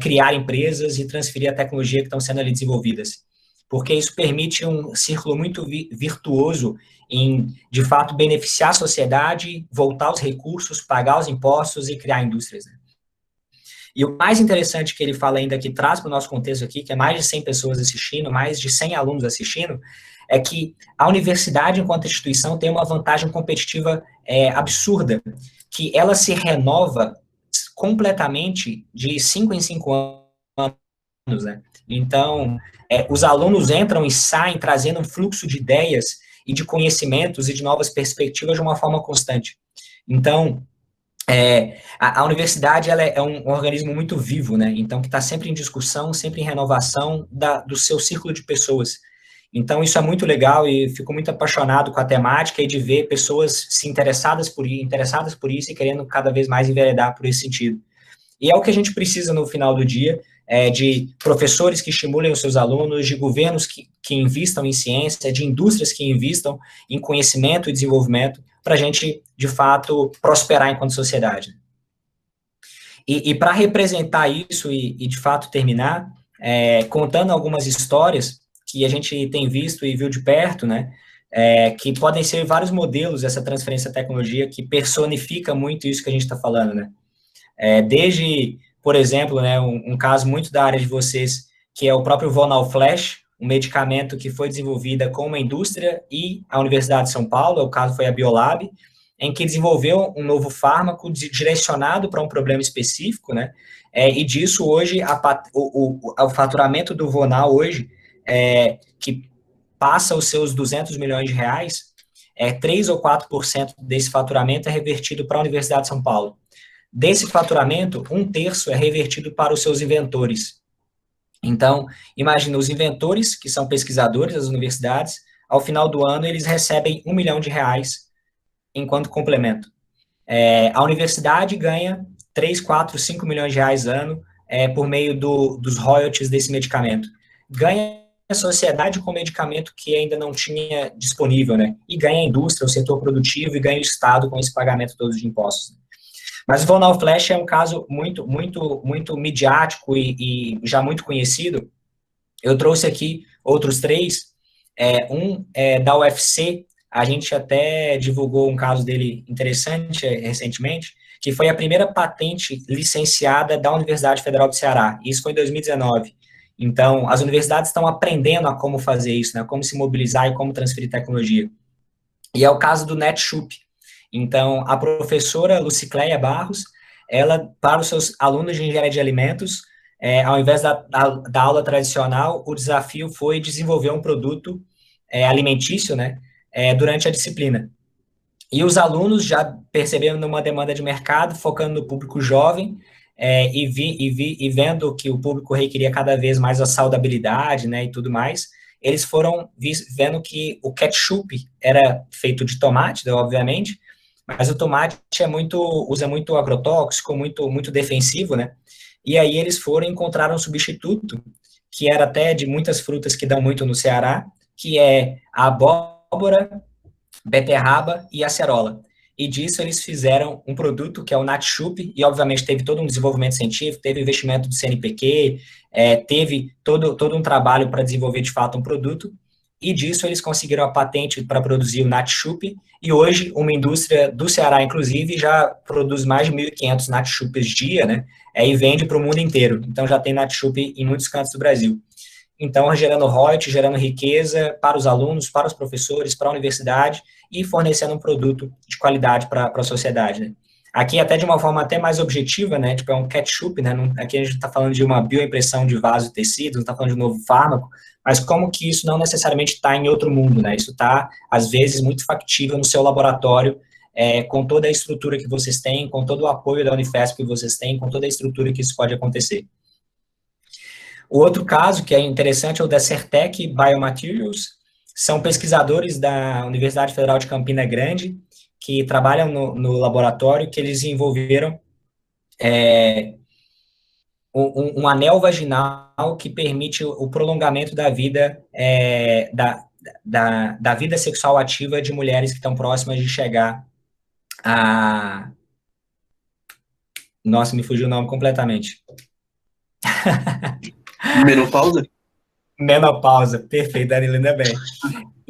criar empresas e transferir a tecnologia que estão sendo ali desenvolvidas. Porque isso permite um círculo muito virtuoso em, de fato, beneficiar a sociedade, voltar os recursos, pagar os impostos e criar indústrias. Né? E o mais interessante que ele fala ainda, que traz para o nosso contexto aqui, que é mais de 100 pessoas assistindo, mais de 100 alunos assistindo, é que a universidade, enquanto instituição, tem uma vantagem competitiva absurda, que ela se renova completamente de 5 em 5 anos, né? Então, os alunos entram e saem trazendo um fluxo de ideias e de conhecimentos e de novas perspectivas de uma forma constante. Então, a universidade ela é um organismo muito vivo, né? Então, que está sempre em discussão, sempre em renovação do seu círculo de pessoas. Então, isso é muito legal e fico muito apaixonado com a temática e de ver pessoas se interessadas por isso e querendo cada vez mais enveredar por esse sentido. E é o que a gente precisa no final do dia, de professores que estimulem os seus alunos, de governos que invistam em ciência, de indústrias que invistam em conhecimento e desenvolvimento, para a gente, de fato, prosperar enquanto sociedade. E para representar isso e, de fato, terminar, contando algumas histórias que a gente tem visto e viu de perto, né, que podem ser vários modelos dessa transferência de tecnologia que personifica muito isso que a gente está falando, né. Desde, por exemplo, né, um caso muito da área de vocês, que é o próprio Vonal Flash, um medicamento que foi desenvolvido com uma indústria e a Universidade de São Paulo, o caso foi a Biolab, em que desenvolveu um novo fármaco direcionado para um problema específico, né, e disso hoje, o faturamento do Vonal hoje, que passa os seus 200 milhões de reais, 3 ou 4% desse faturamento é revertido para a Universidade de São Paulo. Desse faturamento, 1/3 é revertido para os seus inventores. Então, imagina, os inventores, que são pesquisadores das universidades, ao final do ano, eles recebem R$1 milhão enquanto complemento. A universidade ganha 3, 4, 5 milhões de reais ano por meio dos royalties desse medicamento. Ganha a sociedade com medicamento que ainda não tinha disponível, né? E ganha a indústria, o setor produtivo, e ganha o Estado com esse pagamento todos de impostos. Mas o Vonal Flash é um caso muito, muito, muito midiático e já muito conhecido. Eu trouxe aqui outros 3. Da UFC, a gente até divulgou um caso dele interessante recentemente, que foi a primeira patente licenciada da Universidade Federal do Ceará. Isso foi em 2019. Então, as universidades estão aprendendo a como fazer isso, né, como se mobilizar e como transferir tecnologia. E é o caso do Netshoes. Então, a professora Lucicleia Barros, ela, para os seus alunos de engenharia de alimentos, ao invés da aula tradicional, o desafio foi desenvolver um produto alimentício, né, durante a disciplina. E os alunos já percebendo uma demanda de mercado, focando no público jovem, e vendo que o público requeria cada vez mais a saudabilidade, né, e tudo mais, eles foram vendo que o ketchup era feito de tomate, obviamente, mas o tomate usa muito agrotóxico, muito defensivo, né? E aí eles encontraram um substituto, que era até de muitas frutas que dão muito no Ceará, que é a abóbora, beterraba e acerola. E disso eles fizeram um produto que é o Netshoes, e obviamente teve todo um desenvolvimento científico, teve investimento do CNPq, teve todo um trabalho para desenvolver de fato um produto, e disso eles conseguiram a patente para produzir o Netshoes, e hoje uma indústria do Ceará, inclusive, já produz mais de 1.500 Netshoes dia, né, e vende para o mundo inteiro. Então já tem Netshoes em muitos cantos do Brasil. Então, gerando royalties, gerando riqueza para os alunos, para os professores, para a universidade, e fornecendo um produto de qualidade para a sociedade, né. Aqui, até de uma forma até mais objetiva, né, tipo, é um ketchup, né, aqui a gente está falando de uma bioimpressão de vaso e tecido, não está falando de um novo fármaco, mas como que isso não necessariamente está em outro mundo, né, isso está, às vezes, muito factível no seu laboratório, com toda a estrutura que vocês têm, com todo o apoio da Unifesp que vocês têm, com toda a estrutura que isso pode acontecer. O outro caso, que é interessante, é o da Certec Biomaterials, são pesquisadores da Universidade Federal de Campina Grande, que trabalham no laboratório, que eles desenvolveram um anel vaginal que permite o prolongamento da vida, da vida sexual ativa de mulheres que estão próximas de chegar a... Nossa, me fugiu o nome completamente. Menopausa? Menopausa, perfeito, Danilo, ainda bem.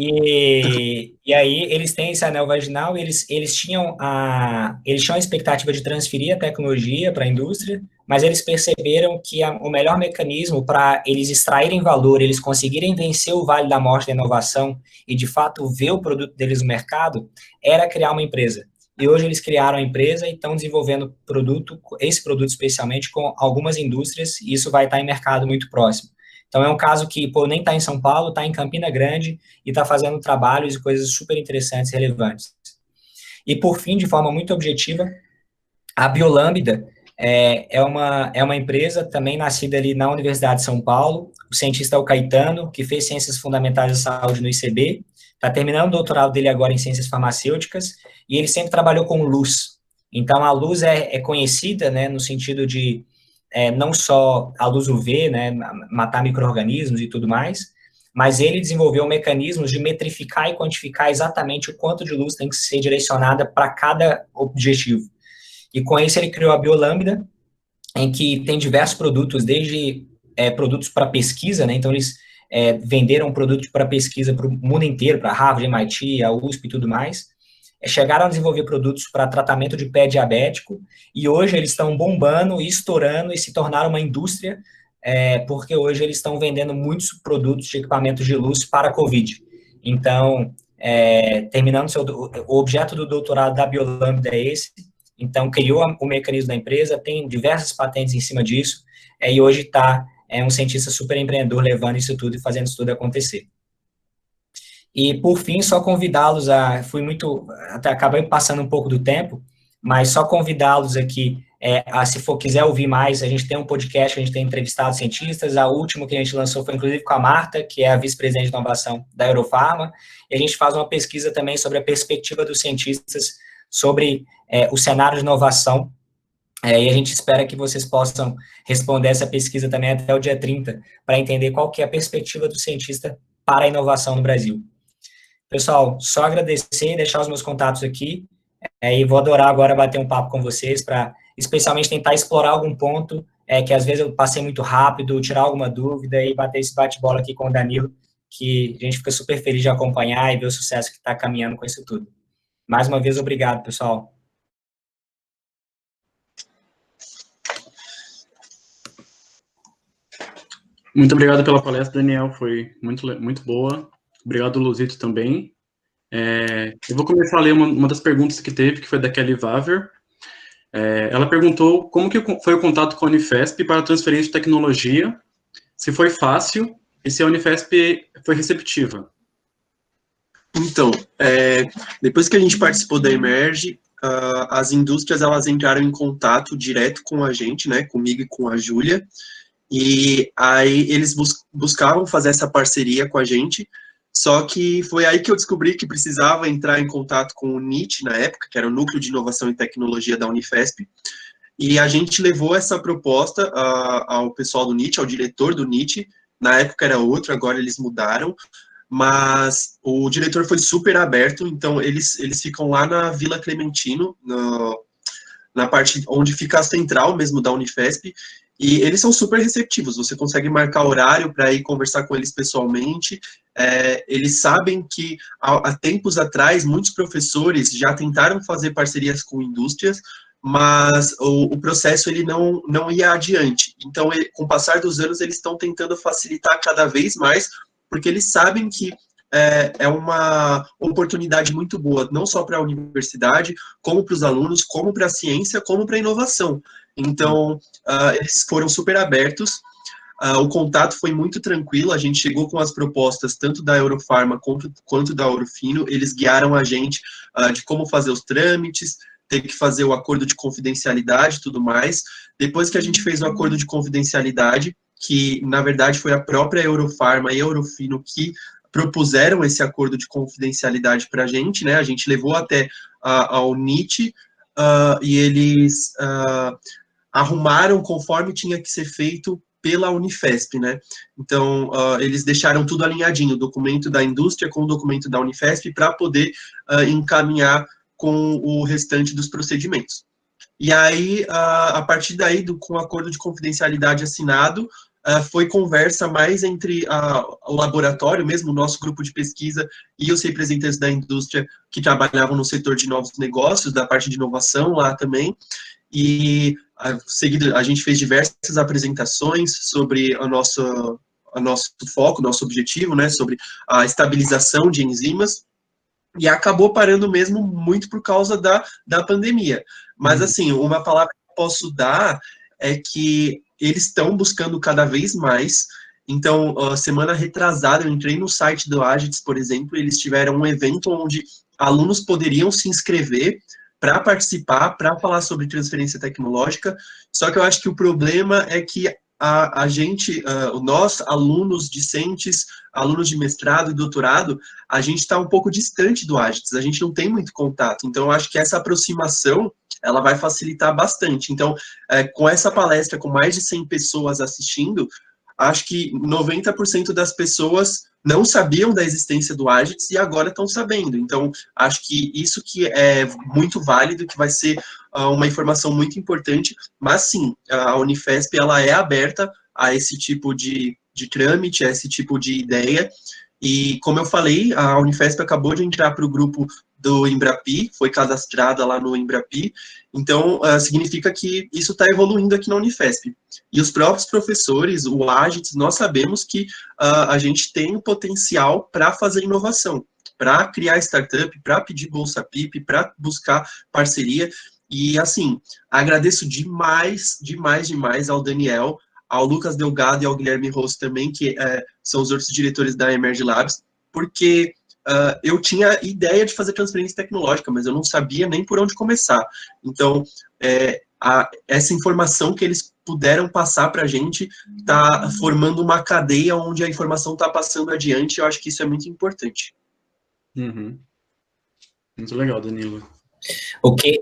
E aí eles têm esse anel vaginal, eles tinham a expectativa de transferir a tecnologia para a indústria, mas eles perceberam que o melhor mecanismo para eles extraírem valor, eles conseguirem vencer o vale da morte da inovação e, de fato, ver o produto deles no mercado, era criar uma empresa. E hoje eles criaram a empresa e estão desenvolvendo esse produto especialmente com algumas indústrias, e isso vai estar em mercado muito próximo. Então, é um caso que, nem está em São Paulo, está em Campina Grande e está fazendo trabalhos e coisas super interessantes e relevantes. E, por fim, de forma muito objetiva, a Biolambda é uma empresa também nascida ali na Universidade de São Paulo. O cientista é o Caetano, que fez Ciências Fundamentais da Saúde no ICB, está terminando o doutorado dele agora em Ciências Farmacêuticas, e ele sempre trabalhou com luz. Então, a luz é conhecida, né, no sentido de não só a luz UV, né, matar micro-organismos e tudo mais, mas ele desenvolveu mecanismos de metrificar e quantificar exatamente o quanto de luz tem que ser direcionada para cada objetivo. E com isso ele criou a Biolambda, em que tem diversos produtos, desde produtos para pesquisa, né, então eles venderam produtos para pesquisa para o mundo inteiro, para Harvard, MIT, a USP e tudo mais. Chegaram a desenvolver produtos para tratamento de pé diabético, e hoje eles estão bombando e estourando e se tornaram uma indústria, porque hoje eles estão vendendo muitos produtos de equipamentos de luz para a COVID. Então, terminando o objeto do doutorado da Biolambda é esse, então criou o mecanismo da empresa, tem diversas patentes em cima disso, e hoje está um cientista super empreendedor levando isso tudo e fazendo isso tudo acontecer. E, por fim, só convidá-los acabei passando um pouco do tempo, mas só convidá-los aqui, se quiser ouvir mais, a gente tem um podcast, a gente tem entrevistado cientistas, a última que a gente lançou foi, inclusive, com a Marta, que é a vice-presidente de inovação da Eurofarma, e a gente faz uma pesquisa também sobre a perspectiva dos cientistas sobre o cenário de inovação, e a gente espera que vocês possam responder essa pesquisa também até o dia 30, para entender qual que é a perspectiva do cientista para a inovação no Brasil. Pessoal, só agradecer e deixar os meus contatos aqui, e vou adorar agora bater um papo com vocês, para especialmente tentar explorar algum ponto, que às vezes eu passei muito rápido, tirar alguma dúvida e bater esse bate-bola aqui com o Danilo, que a gente fica super feliz de acompanhar e ver o sucesso que está caminhando com isso tudo. Mais uma vez, obrigado, pessoal. Muito obrigado pela palestra, Daniel, foi muito boa. Obrigado, Luzito, também. Eu vou começar a ler uma das perguntas que teve, que foi da Kelly Vaver. Ela perguntou como que foi o contato com a Unifesp para a transferência de tecnologia, se foi fácil e se a Unifesp foi receptiva. Então, depois que a gente participou da Emerge, as indústrias elas entraram em contato direto com a gente, né, comigo e com a Júlia, e aí eles buscavam fazer essa parceria com a gente. Só que foi aí que eu descobri que precisava entrar em contato com o NIT, na época, que era o Núcleo de Inovação e Tecnologia da Unifesp, e a gente levou essa proposta ao pessoal do NIT, ao diretor do NIT, na época era outro, agora eles mudaram, mas o diretor foi super aberto, então eles ficam lá na Vila Clementino, na parte onde fica a central mesmo da Unifesp, e eles são super receptivos, você consegue marcar horário para ir conversar com eles pessoalmente. Eles sabem que há tempos atrás muitos professores já tentaram fazer parcerias com indústrias, mas o processo ele não ia adiante. Então, com o passar dos anos, eles estão tentando facilitar cada vez mais, porque eles sabem que é uma oportunidade muito boa, não só para a universidade, como para os alunos, como para a ciência, como para a inovação. Então, eles foram super abertos, o contato foi muito tranquilo, a gente chegou com as propostas tanto da Eurofarma quanto da Ourofino, eles guiaram a gente de como fazer os trâmites, ter que fazer o acordo de confidencialidade e tudo mais. Depois que a gente fez o acordo de confidencialidade, que na verdade foi a própria Eurofarma e a Ourofino que propuseram esse acordo de confidencialidade para a gente, né? A gente levou até ao NIT e eles arrumaram conforme tinha que ser feito pela Unifesp, né? Então, eles deixaram tudo alinhadinho, o documento da indústria com o documento da Unifesp para poder encaminhar com o restante dos procedimentos. E aí, a partir daí, com o acordo de confidencialidade assinado, foi conversa mais entre o laboratório, mesmo o nosso grupo de pesquisa e os representantes da indústria que trabalhavam no setor de novos negócios, da parte de inovação lá também, e seguido a gente fez diversas apresentações sobre o nosso foco, nosso objetivo, né, sobre a estabilização de enzimas, e acabou parando mesmo muito por causa da pandemia. Mas, assim, uma palavra que eu posso dar é que eles estão buscando cada vez mais. Então, semana retrasada, eu entrei no site do Agits, por exemplo, eles tiveram um evento onde alunos poderiam se inscrever para participar, para falar sobre transferência tecnológica, só que eu acho que o problema é que nós, alunos discentes, alunos de mestrado e doutorado, a gente está um pouco distante do Agits, a gente não tem muito contato, então eu acho que essa aproximação, ela vai facilitar bastante. Então, com essa palestra, com mais de 100 pessoas assistindo, acho que 90% das pessoas não sabiam da existência do Agits e agora estão sabendo. Então, acho que isso que é muito válido, que vai ser uma informação muito importante, mas sim, a Unifesp, ela é aberta a esse tipo de trâmite, a esse tipo de ideia, e como eu falei, a Unifesp acabou de entrar para o grupo do Embrapi, foi cadastrada lá no Embrapi, então significa que isso está evoluindo aqui na Unifesp. E os próprios professores, o Agits, nós sabemos que a gente tem o potencial para fazer inovação, para criar startup, para pedir bolsa PIP, para buscar parceria. E, assim, agradeço demais ao Daniel, ao Lucas Delgado e ao Guilherme Rosso também, que são os outros diretores da Emerge Labs, porque eu tinha ideia de fazer transferência tecnológica, mas eu não sabia nem por onde começar. Então, essa informação que eles puderam passar para a gente está formando uma cadeia onde a informação está passando adiante, e eu acho que isso é muito importante. Uhum. Muito legal, Danilo. O que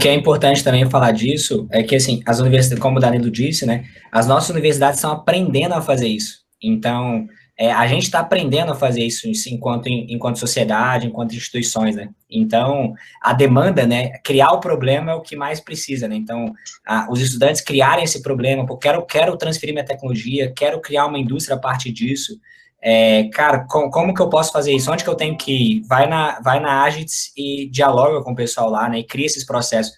é importante também falar disso é que, assim, as universidades, como o Danilo disse, né, as nossas universidades estão aprendendo a fazer isso. Então, a gente está aprendendo a fazer isso enquanto sociedade, enquanto instituições, né? Então, a demanda, né, criar o problema é o que mais precisa, né? Então, os estudantes criarem esse problema, pô, quero transferir minha tecnologia, quero criar uma indústria a partir disso. Cara, como que eu posso fazer isso? Onde que eu tenho que ir? Vai na Agits e dialoga com o pessoal lá, né, e cria esses processos.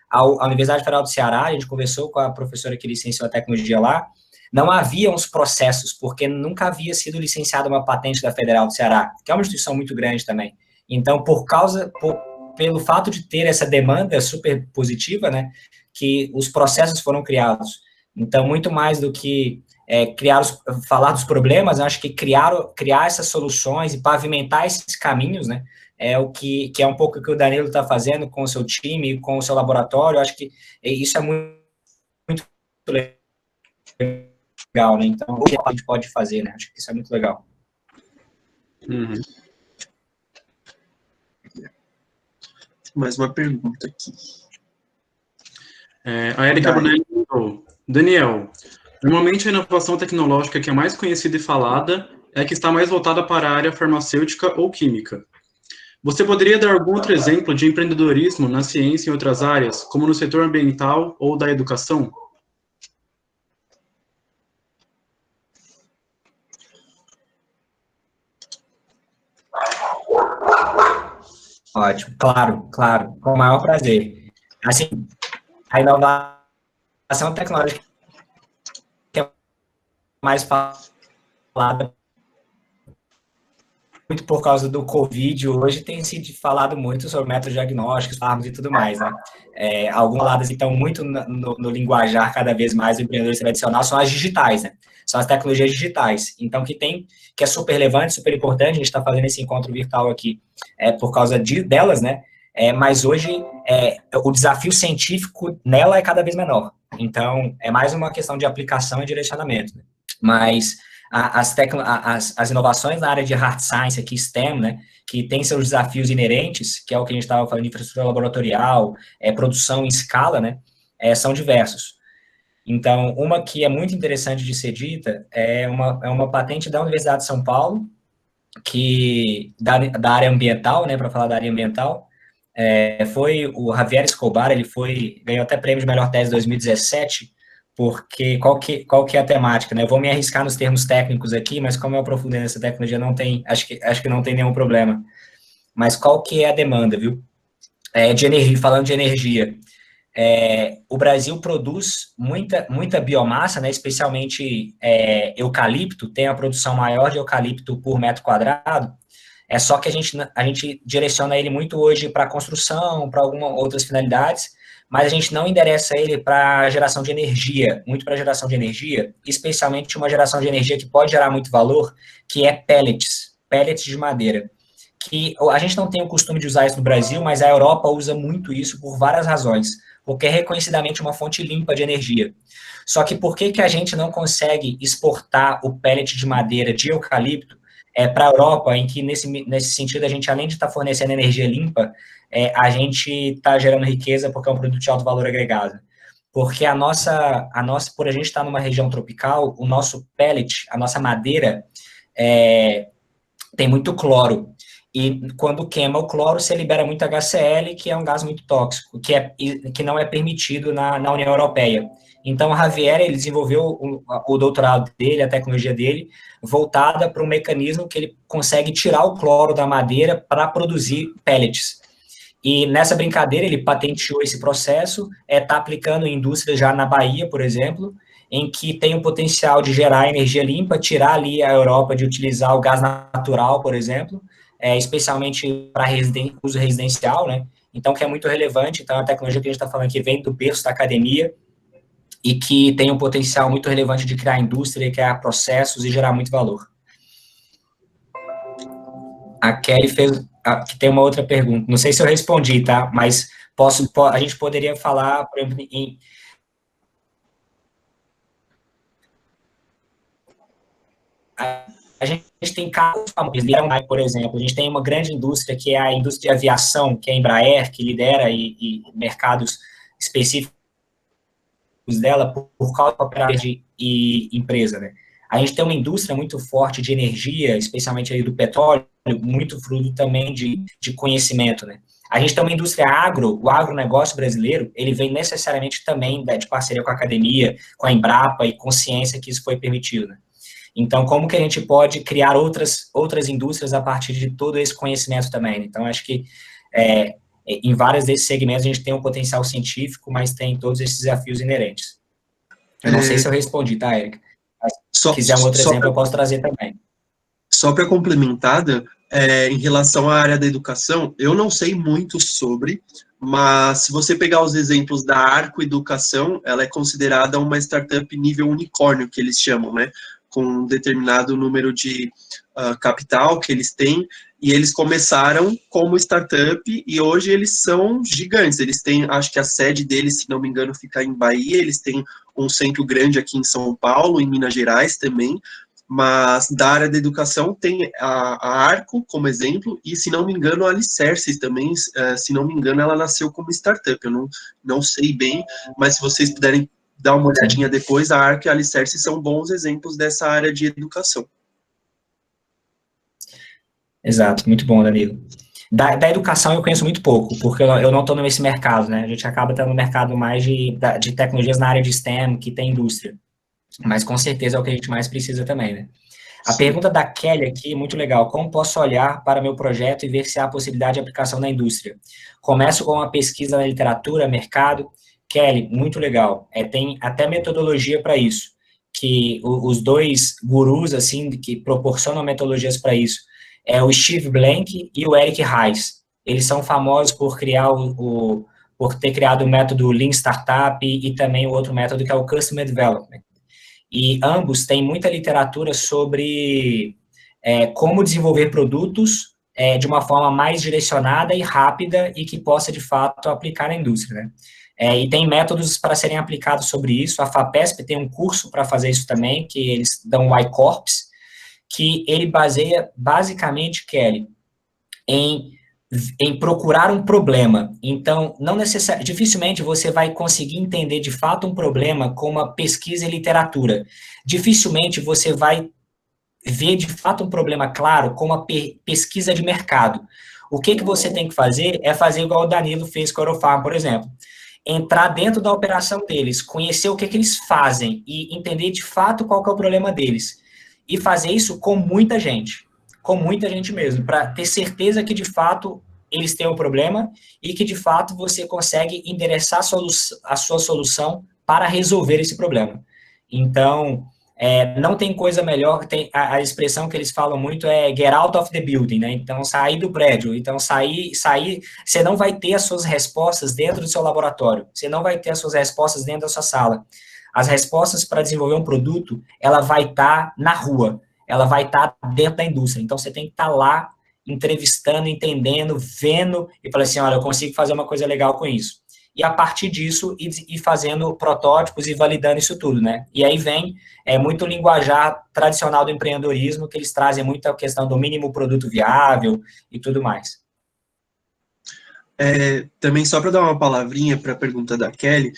A Universidade Federal do Ceará, a gente conversou com a professora que licenciou a tecnologia lá, não havia uns processos, porque nunca havia sido licenciada uma patente da Federal do Ceará, que é uma instituição muito grande também. Então, pelo fato de ter essa demanda super positiva, né, que os processos foram criados. Então, muito mais do que falar dos problemas, eu acho que criar essas soluções e pavimentar esses caminhos, né, é o que é um pouco o que o Danilo está fazendo com o seu time, com o seu laboratório. Eu acho que isso é muito legal, né? Então, o que a gente pode fazer, né? Acho que isso é muito legal. Uhum. Mais uma pergunta aqui. A Erika Bonelli perguntou: Daniel, normalmente a inovação tecnológica que é mais conhecida e falada é a que está mais voltada para a área farmacêutica ou química. Você poderia dar algum outro exemplo de empreendedorismo na ciência em outras áreas, como no setor ambiental ou da educação? Ótimo, claro, com o maior prazer. Assim, a inovação tecnológica que é mais falada muito por causa do Covid, hoje tem sido falado muito sobre métodos diagnósticos, fármacos e tudo mais, né? Alguns lados estão muito no linguajar cada vez mais do empreendedorismo tradicional, são as digitais, né? São as tecnologias digitais. Então, que é super relevante, super importante, a gente está fazendo esse encontro virtual aqui por causa delas, né? Mas hoje, o desafio científico nela é cada vez menor. Então, é mais uma questão de aplicação e direcionamento, né? Mas as inovações na área de hard science, aqui STEM, né, que tem seus desafios inerentes, que é o que a gente estava falando de infraestrutura laboratorial, produção em escala, né, são diversos. Então, uma que é muito interessante de ser dita é uma patente da Universidade de São Paulo, que da área ambiental, né, para falar da área ambiental, foi o Javier Escobar, ele ganhou até prêmio de melhor tese em 2017, porque qual que é a temática, né? Eu vou me arriscar nos termos técnicos aqui, mas como eu aprofundei nessa tecnologia, não tem, acho que não tem nenhum problema. Mas qual que é a demanda, viu? De energia, falando de energia, o Brasil produz muita biomassa, né, especialmente eucalipto, tem a produção maior de eucalipto por metro quadrado, só que a gente direciona ele muito hoje para construção, para algumas outras finalidades, mas a gente não endereça ele para geração de energia, muito para geração de energia, especialmente uma geração de energia que pode gerar muito valor, que é pellets de madeira. Que a gente não tem o costume de usar isso no Brasil, mas a Europa usa muito isso por várias razões, porque é reconhecidamente uma fonte limpa de energia. Só que por que a gente não consegue exportar o pellet de madeira de eucalipto para a Europa, em que nesse sentido a gente, além de estar fornecendo energia limpa, a gente está gerando riqueza porque é um produto de alto valor agregado? Porque por a gente estar numa região tropical, o nosso pellet, a nossa madeira, tem muito cloro. E quando queima o cloro, você libera muito HCl, que é um gás muito tóxico, que não é permitido na União Europeia. Então, o Javier, ele desenvolveu o doutorado dele, a tecnologia dele, voltada para um mecanismo que ele consegue tirar o cloro da madeira para produzir pellets. E nessa brincadeira, ele patenteou esse processo, está aplicando em indústria já na Bahia, por exemplo, em que tem o potencial de gerar energia limpa, tirar ali a Europa de utilizar o gás natural, por exemplo, especialmente para uso residencial, né? Então, que é muito relevante. Então, a tecnologia que a gente está falando aqui vem do berço da academia e que tem um potencial muito relevante de criar indústria, criar processos e gerar muito valor. A Kelly que tem uma outra pergunta. Não sei se eu respondi, tá? Mas a gente poderia falar, por exemplo, a gente tem carros famosos, por exemplo, a gente tem uma grande indústria, que é a indústria de aviação, que é a Embraer, que lidera e mercados específicos dela por causa da operadora e empresa, né? A gente tem uma indústria muito forte de energia, especialmente aí do petróleo, muito fruto também de conhecimento, né? A gente tem uma indústria o agronegócio brasileiro, ele vem necessariamente também de parceria com a academia, com a Embrapa e com ciência que isso foi permitido, né? Então, como que a gente pode criar outras indústrias a partir de todo esse conhecimento também? Então, acho que em vários desses segmentos a gente tem um potencial científico, mas tem todos esses desafios inerentes. Eu não sei se eu respondi, tá, Érica? Se quiser um outro exemplo, eu posso trazer também. Só para complementar, em relação à área da educação, eu não sei muito sobre, mas se você pegar os exemplos da Arco Educação, ela é considerada uma startup nível unicórnio, que eles chamam, né? Com um determinado número de capital que eles têm, e eles começaram como startup, e hoje eles são gigantes. Eles têm, acho que a sede deles, se não me engano, fica em Bahia, eles têm um centro grande aqui em São Paulo, em Minas Gerais também, mas da área da educação tem a Arco como exemplo, e se não me engano a Alicerce também, se não me engano ela nasceu como startup, eu não sei bem, mas se vocês puderem dar uma olhadinha depois, a Arco e a Alicerce são bons exemplos dessa área de educação. Exato, muito bom, Danilo. Da educação eu conheço muito pouco, porque eu não estou nesse mercado, né? A gente acaba estando no mercado mais de tecnologias na área de STEM, que tem indústria. Mas com certeza é o que a gente mais precisa também, né? A pergunta da Kelly aqui, muito legal. Como posso olhar para meu projeto e ver se há possibilidade de aplicação na indústria? Começo com uma pesquisa na literatura, mercado. Kelly, muito legal. Tem até metodologia para isso, que os dois gurus, assim, que proporcionam metodologias para isso, o Steve Blank e o Eric Rice. Eles são famosos por criar por ter criado o método Lean Startup e também o outro método que é o Customer Development. E ambos têm muita literatura sobre como desenvolver produtos de uma forma mais direcionada e rápida e que possa, de fato, aplicar na indústria, né? E tem métodos para serem aplicados sobre isso. A FAPESP tem um curso para fazer isso também, que eles dão o iCorps, que ele baseia, basicamente, Kelly, em procurar um problema. Então, dificilmente você vai conseguir entender de fato um problema com uma pesquisa em literatura. Dificilmente você vai ver de fato um problema claro com uma pesquisa de mercado. O que você tem que fazer é fazer igual o Danilo fez com a Eurofarm, por exemplo. entrar dentro da operação deles, conhecer o que eles fazem e entender de fato qual que é o problema deles. E fazer isso com muita gente mesmo, para ter certeza que de fato eles têm um problema e que de fato você consegue endereçar a sua solução para resolver esse problema. Então, não tem coisa melhor, tem a expressão que eles falam muito é get out of the building, né? Então, sair do prédio. Então, sair, você não vai ter as suas respostas dentro do seu laboratório, você não vai ter as suas respostas dentro da sua sala. As respostas para desenvolver um produto, ela vai estar na rua, ela vai estar dentro da indústria. Então, você tem que estar lá, entrevistando, entendendo, vendo, e falar assim, olha, eu consigo fazer uma coisa legal com isso. E a partir disso, ir fazendo protótipos e validando isso tudo, né? E aí vem muito linguajar tradicional do empreendedorismo, que eles trazem muito a questão do mínimo produto viável e tudo mais. Também, só para dar uma palavrinha para a pergunta da Kelly,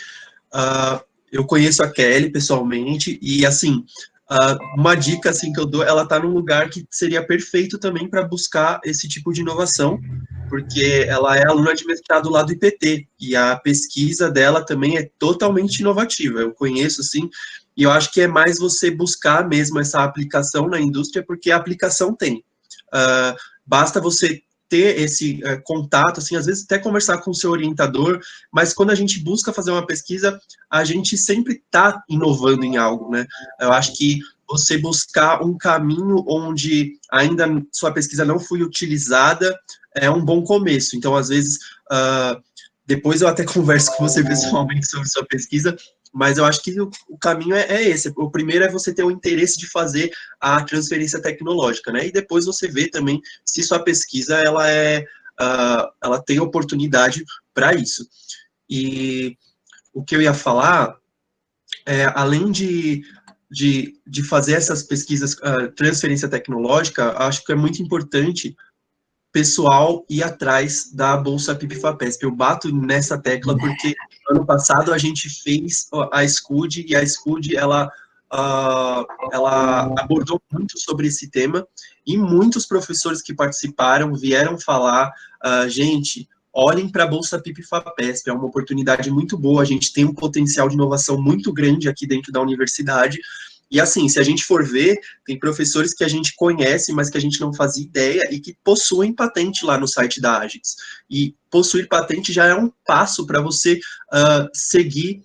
eu conheço a Kelly pessoalmente, e assim, uma dica assim, que eu dou, ela está num lugar que seria perfeito também para buscar esse tipo de inovação, porque ela é aluna de mestrado lá do IPT, e a pesquisa dela também é totalmente inovativa, eu conheço, assim, e eu acho que é mais você buscar mesmo essa aplicação na indústria, porque a aplicação tem. Basta você ter esse contato, assim, às vezes até conversar com o seu orientador, mas quando a gente busca fazer uma pesquisa, a gente sempre está inovando em algo, né? Eu acho que você buscar um caminho onde ainda sua pesquisa não foi utilizada é um bom começo. Então, às vezes, depois eu até converso com você pessoalmente sobre sua pesquisa, mas eu acho que o caminho é esse. O primeiro é você ter o interesse de fazer a transferência tecnológica, né? E depois você vê também se sua pesquisa ela tem oportunidade para isso. E o que eu ia falar além de fazer essas pesquisas, transferência tecnológica, acho que é muito importante pessoal ir atrás da Bolsa PIB-FAPESP. Eu bato nessa tecla porque ano passado a gente fez a SCUD, e a SCUD, ela abordou muito sobre esse tema, e muitos professores que participaram vieram falar, gente, olhem para a Bolsa PIB-FAPESP, é uma oportunidade muito boa, a gente tem um potencial de inovação muito grande aqui dentro da universidade. E assim, se a gente for ver, tem professores que a gente conhece, mas que a gente não fazia ideia e que possuem patente lá no site da Agits. E possuir patente já é um passo para você seguir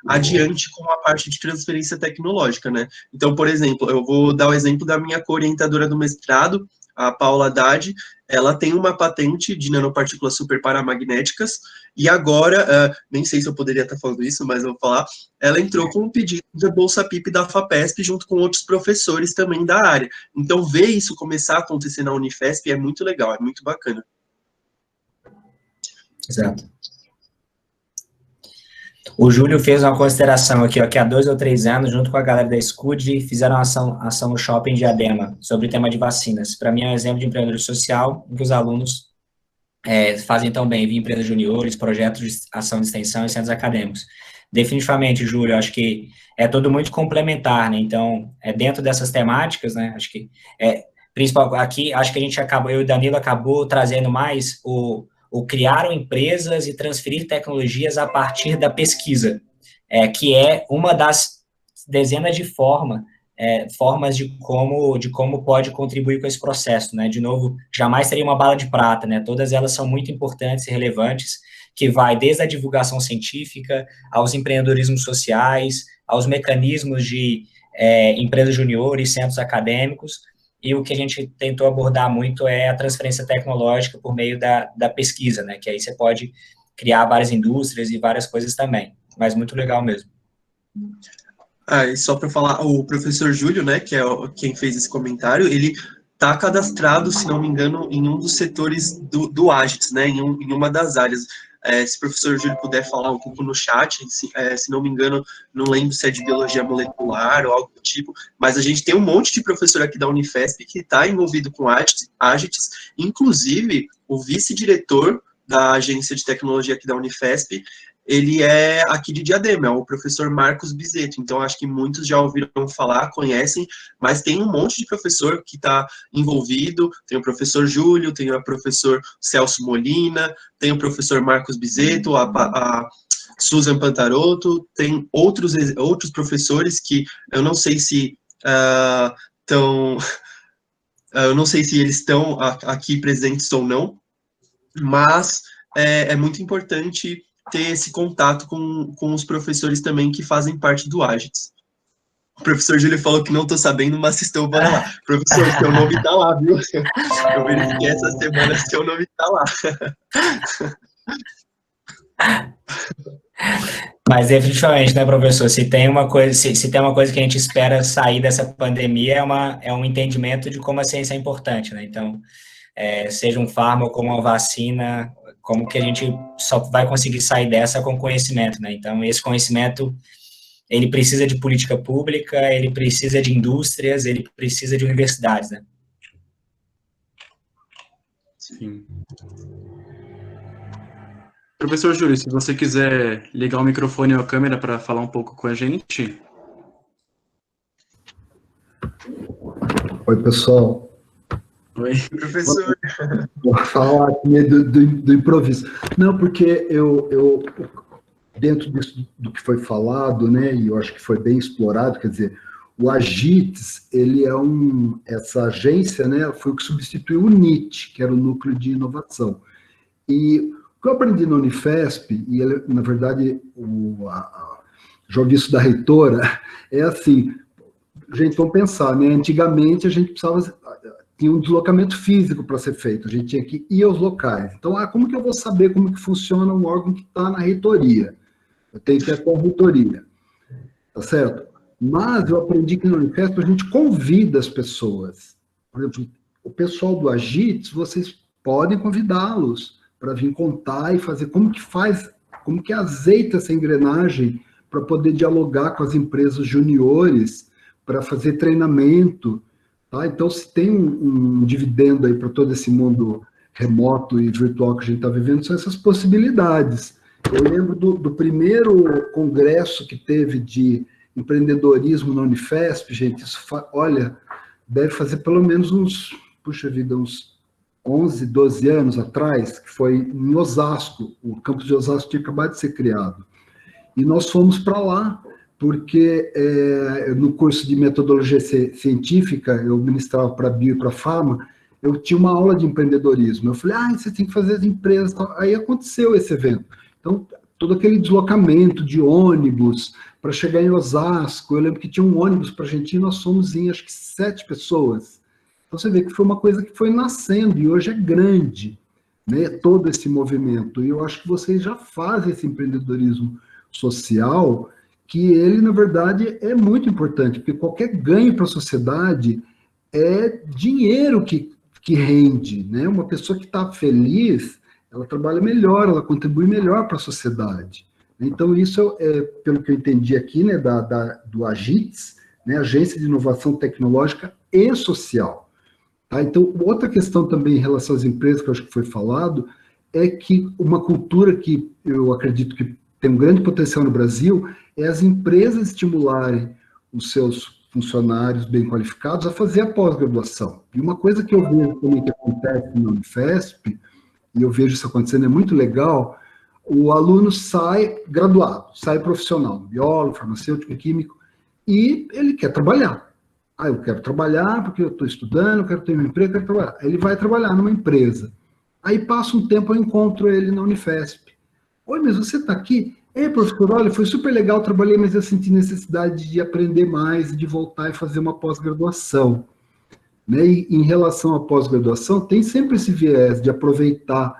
adiante com a parte de transferência tecnológica, né? Então, por exemplo, eu vou dar o exemplo da minha co-orientadora do mestrado, a Paula Haddad. Ela tem uma patente de nanopartículas superparamagnéticas, e agora, nem sei se eu poderia estar falando isso, mas eu vou falar, ela entrou com um pedido de Bolsa PIP da FAPESP, junto com outros professores também da área. Então, ver isso começar a acontecer na Unifesp é muito legal, é muito bacana. Exato. O Júlio fez uma consideração aqui, ó, que há 2 ou 3 anos, junto com a galera da SCUD, fizeram ação no shopping Diadema, sobre o tema de vacinas. Para mim é um exemplo de empreendedorismo social, em que os alunos fazem tão bem, via empresas juniores, projetos de ação de extensão e centros acadêmicos. Definitivamente, Júlio, acho que é tudo muito complementar, né? Então, dentro dessas temáticas, né? Acho que, principal aqui, acho que a gente acabou, eu e o Danilo acabou trazendo mais o criaram empresas e transferir tecnologias a partir da pesquisa, que é uma das dezenas de formas de como pode contribuir com esse processo, né? De novo, jamais seria uma bala de prata, né? Todas elas são muito importantes e relevantes, que vai desde a divulgação científica, aos empreendedorismos sociais, aos mecanismos de empresas juniores, centros acadêmicos, e o que a gente tentou abordar muito é a transferência tecnológica por meio da pesquisa, né? Que aí você pode criar várias indústrias e várias coisas também, mas muito legal mesmo. E só para falar, o professor Júlio, né, que é quem fez esse comentário, ele está cadastrado, se não me engano, em um dos setores do Agits, né, em uma das áreas. Se o professor Júlio puder falar um pouco no chat, se não me engano, não lembro se é de biologia molecular ou algo do tipo, mas a gente tem um monte de professor aqui da Unifesp que está envolvido com Agits, inclusive o vice-diretor da agência de tecnologia aqui da Unifesp, ele é aqui de Diadema, é o professor Marcos Bizetto. Então, acho que muitos já ouviram falar, conhecem, mas tem um monte de professor que está envolvido. Tem o professor Júlio, tem o professor Celso Molina, tem o professor Marcos Bizetto, a Susan Pantarotto, tem outros professores que eu não sei se eu não sei se eles estão aqui presentes ou não, mas é muito importante ter esse contato com os professores também que fazem parte do Agits. O professor Júlio falou que não estou sabendo, mas estou, bora lá. Professor, seu nome está lá, viu? Eu verifiquei essa semana, seu nome está lá. Mas definitivamente, né, professor, se tem uma coisa que a gente espera sair dessa pandemia é um entendimento de como a ciência é importante, né? Então, seja um fármaco, uma vacina, como que a gente só vai conseguir sair dessa com conhecimento, né? Então, esse conhecimento, ele precisa de política pública, ele precisa de indústrias, ele precisa de universidades, né? Sim. Professor Júlio, se você quiser ligar o microfone ou a câmera para falar um pouco com a gente. Oi, pessoal. Oi, professor. Vou falar aqui do improviso. Não, porque eu dentro disso do que foi falado, né, e eu acho que foi bem explorado, quer dizer, o Agits, ele é essa agência, né, foi o que substituiu o NIT, que era o Núcleo de Inovação. E o que eu aprendi na Unifesp, e ele, na verdade, já ouvi isso da reitora, é assim, gente, vamos pensar, né, antigamente a gente tinha um deslocamento físico para ser feito, a gente tinha que ir aos locais. Então, como que eu vou saber como que funciona um órgão que está na reitoria? Eu tenho que ir até a reitoria, tá certo? Mas eu aprendi que na Unifesp a gente convida as pessoas. Por exemplo, o pessoal do Agits, vocês podem convidá-los para vir contar e fazer como que azeita essa engrenagem para poder dialogar com as empresas juniores, para fazer treinamento. Tá? Então, se tem um dividendo aí para todo esse mundo remoto e virtual que a gente está vivendo, são essas possibilidades. Eu lembro do primeiro congresso que teve de empreendedorismo na Unifesp, gente, isso, olha, deve fazer pelo menos uns 11, 12 anos atrás, que foi em Osasco, o campus de Osasco tinha acabado de ser criado. E nós fomos para lá, porque no curso de metodologia científica, eu ministrava para bio e para farma, eu tinha uma aula de empreendedorismo. Eu falei, você tem que fazer as empresas. Aí aconteceu esse evento. Então, todo aquele deslocamento de ônibus para chegar em Osasco, eu lembro que tinha um ônibus para a gente ir, nós fomos em, acho que 7 pessoas. Então, você vê que foi uma coisa que foi nascendo e hoje é grande, né, todo esse movimento. E eu acho que vocês já fazem esse empreendedorismo social, que ele, na verdade, é muito importante, porque qualquer ganho para a sociedade é dinheiro que rende, né? Uma pessoa que está feliz, ela trabalha melhor, ela contribui melhor para a sociedade. Então, isso é, pelo que eu entendi aqui, né, do Agits, né, Agência de Inovação Tecnológica e Social. Tá? Então, outra questão também em relação às empresas, que eu acho que foi falado, é que uma cultura que eu acredito que tem um grande potencial no Brasil é as empresas estimularem os seus funcionários bem qualificados a fazer a pós-graduação. E uma coisa que eu vejo também que acontece na Unifesp, e eu vejo isso acontecendo, é muito legal, o aluno sai graduado, sai profissional, biólogo, farmacêutico, químico, e ele quer trabalhar. Eu quero trabalhar porque eu estou estudando, eu quero ter um emprego, eu quero trabalhar. Ele vai trabalhar numa empresa. Aí passa um tempo, eu encontro ele na Unifesp. Oi, mas você está aqui? Professor, olha, foi super legal, trabalhei, mas eu senti necessidade de aprender mais, de voltar e fazer uma pós-graduação. Né? E em relação à pós-graduação, tem sempre esse viés de aproveitar,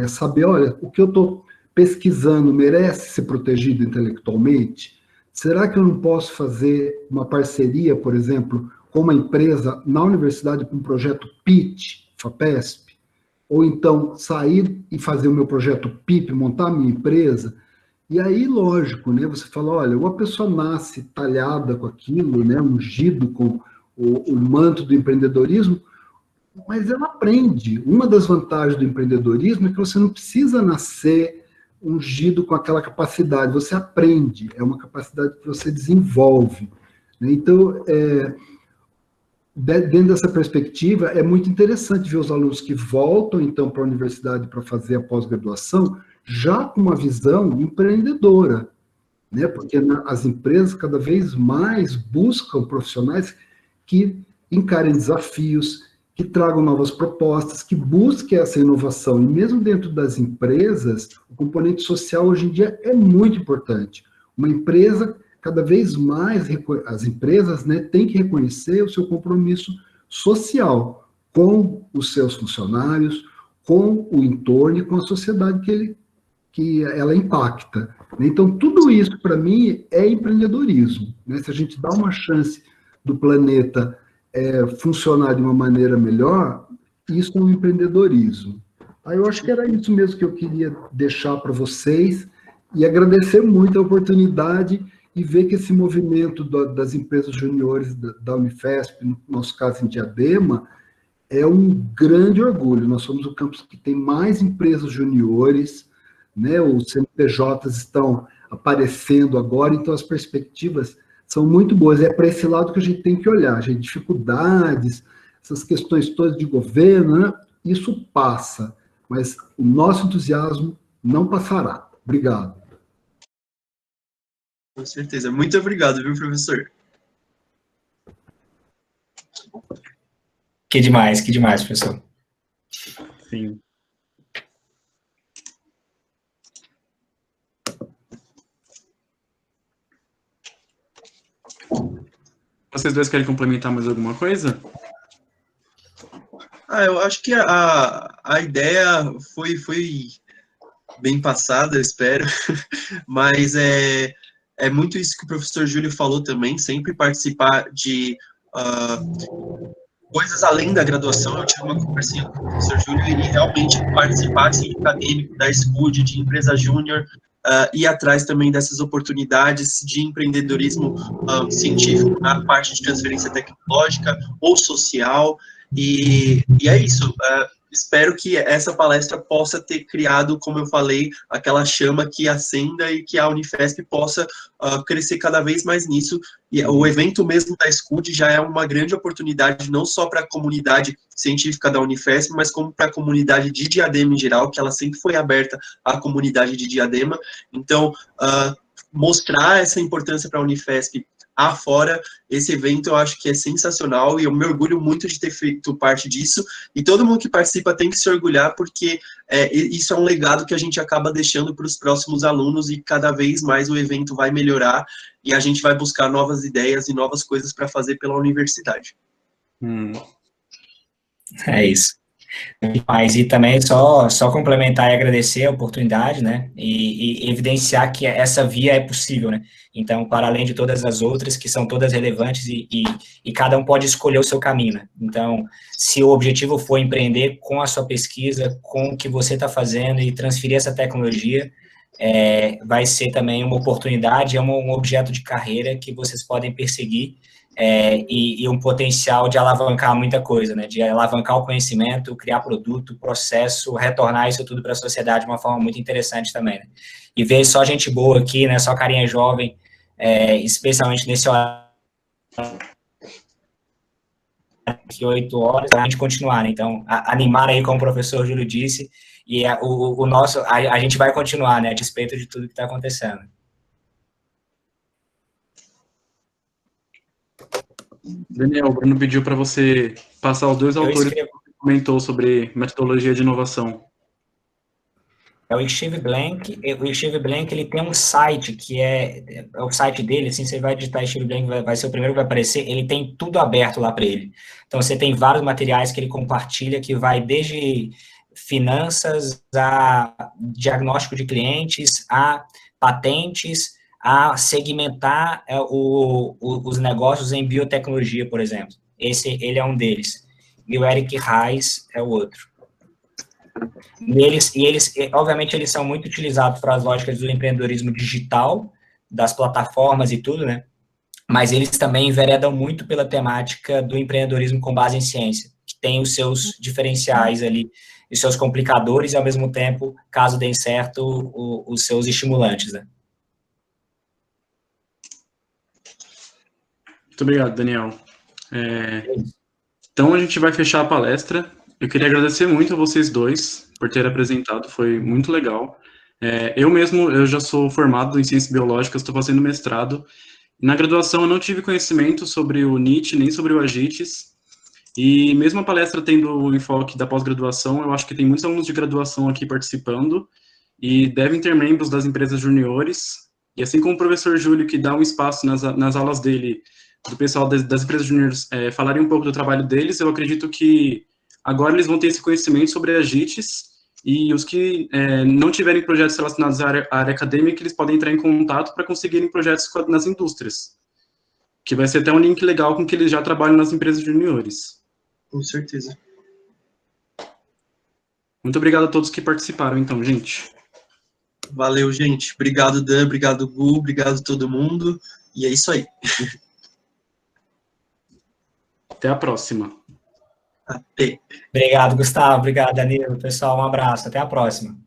saber, olha, o que eu estou pesquisando merece ser protegido intelectualmente? Será que eu não posso fazer uma parceria, por exemplo, com uma empresa na universidade com um projeto PIT, FAPESP? Ou então sair e fazer o meu projeto PIP, montar a minha empresa? E aí, lógico, né, você fala, olha, uma pessoa nasce talhada com aquilo, né, ungido com o manto do empreendedorismo, mas ela aprende. Uma das vantagens do empreendedorismo é que você não precisa nascer ungido com aquela capacidade, você aprende, é uma capacidade que você desenvolve, né? Então, dentro dessa perspectiva, é muito interessante ver os alunos que voltam, então, para a universidade para fazer a pós-graduação, já com uma visão empreendedora, né? Porque as empresas cada vez mais buscam profissionais que encarem desafios, que tragam novas propostas, que busquem essa inovação. E mesmo dentro das empresas, o componente social hoje em dia é muito importante. Uma empresa, cada vez mais, as empresas, né, têm que reconhecer o seu compromisso social com os seus funcionários, com o entorno e com a sociedade que ela impacta. Então, tudo isso, para mim, é empreendedorismo, né? Se a gente dá uma chance do planeta funcionar de uma maneira melhor, isso é um empreendedorismo. Aí eu acho que era isso mesmo que eu queria deixar para vocês, e agradecer muito a oportunidade e ver que esse movimento das empresas juniores da Unifesp, no nosso caso em Diadema, é um grande orgulho. Nós somos o campus que tem mais empresas juniores, né? Os CNPJs estão aparecendo agora, então as perspectivas são muito boas. É para esse lado que a gente tem que olhar, gente, dificuldades, essas questões todas de governo, né? Isso passa, mas o nosso entusiasmo não passará. Obrigado. Com certeza. Muito obrigado, viu, professor? Que demais, professor. Sim. Vocês dois querem complementar mais alguma coisa? Eu acho que a ideia foi bem passada, eu espero, mas é muito isso que o professor Júlio falou também, sempre participar de coisas além da graduação. Eu tive uma conversinha com o professor Júlio e realmente participar assim, acadêmico, da SCUD, de empresa júnior, ir atrás também dessas oportunidades de empreendedorismo científico na parte de transferência tecnológica ou social, e é isso. Espero que essa palestra possa ter criado, como eu falei, aquela chama que acenda e que a Unifesp possa crescer cada vez mais nisso. E o evento mesmo da SCUD já é uma grande oportunidade, não só para a comunidade científica da Unifesp, mas como para a comunidade de Diadema em geral, que ela sempre foi aberta à comunidade de Diadema. Então, mostrar essa importância para a Unifesp afora, esse evento eu acho que é sensacional e eu me orgulho muito de ter feito parte disso, e todo mundo que participa tem que se orgulhar, porque isso é um legado que a gente acaba deixando para os próximos alunos, e cada vez mais o evento vai melhorar e a gente vai buscar novas ideias e novas coisas para fazer pela universidade. É isso. Mas e também só complementar e agradecer a oportunidade, né, e evidenciar que essa via é possível, né, então, para além de todas as outras, que são todas relevantes, e cada um pode escolher o seu caminho, né, então, se o objetivo for empreender com a sua pesquisa, com o que você está fazendo e transferir essa tecnologia, vai ser também uma oportunidade, um objeto de carreira que vocês podem perseguir, e um potencial de alavancar muita coisa, né, de alavancar o conhecimento, criar produto, processo, retornar isso tudo para a sociedade de uma forma muito interessante também, né? E ver só gente boa aqui, né, só carinha jovem, especialmente nesse horário, que 8 horas, a gente continuar, né? Então, animar aí, como o professor Júlio disse, e o nosso, a gente vai continuar, né, a despeito de tudo que está acontecendo. Daniel, o Bruno pediu para você passar os dois autores que você comentou sobre metodologia de inovação. O Steve Blank, ele tem um site que é o site dele, assim, você vai digitar Steve Blank, vai ser o primeiro que vai aparecer, ele tem tudo aberto lá para ele. Então, você tem vários materiais que ele compartilha, que vai desde finanças, a diagnóstico de clientes, a patentes, a segmentar os negócios em biotecnologia, por exemplo. Ele é um deles. E o Eric Reis é o outro. Obviamente, eles são muito utilizados para as lógicas do empreendedorismo digital, das plataformas e tudo, né? Mas eles também enveredam muito pela temática do empreendedorismo com base em ciência, que tem os seus diferenciais ali, os seus complicadores e, ao mesmo tempo, caso dê certo, os seus estimulantes, né? Muito obrigado, Daniel. Então, a gente vai fechar a palestra. Eu queria agradecer muito a vocês dois por terem apresentado, foi muito legal. Eu mesmo, eu já sou formado em Ciências Biológicas, estou fazendo mestrado. Na graduação, eu não tive conhecimento sobre o NIT, nem sobre o AGITES, e mesmo a palestra tendo o enfoque da pós-graduação, eu acho que tem muitos alunos de graduação aqui participando, e devem ter membros das empresas juniores, e assim como o professor Júlio, que dá um espaço nas aulas dele, do pessoal das empresas juniores falarem um pouco do trabalho deles, eu acredito que agora eles vão ter esse conhecimento sobre a JITES, e os que não tiverem projetos relacionados à área acadêmica, eles podem entrar em contato para conseguirem projetos nas indústrias, que vai ser até um link legal com que eles já trabalham nas empresas juniores. Com certeza. Muito obrigado a todos que participaram, então, gente. Valeu, gente. Obrigado, Dan, obrigado, Gu, obrigado a todo mundo, e é isso aí. Até a próxima. Até. Obrigado, Gustavo. Obrigado, Danilo. Pessoal, um abraço. Até a próxima.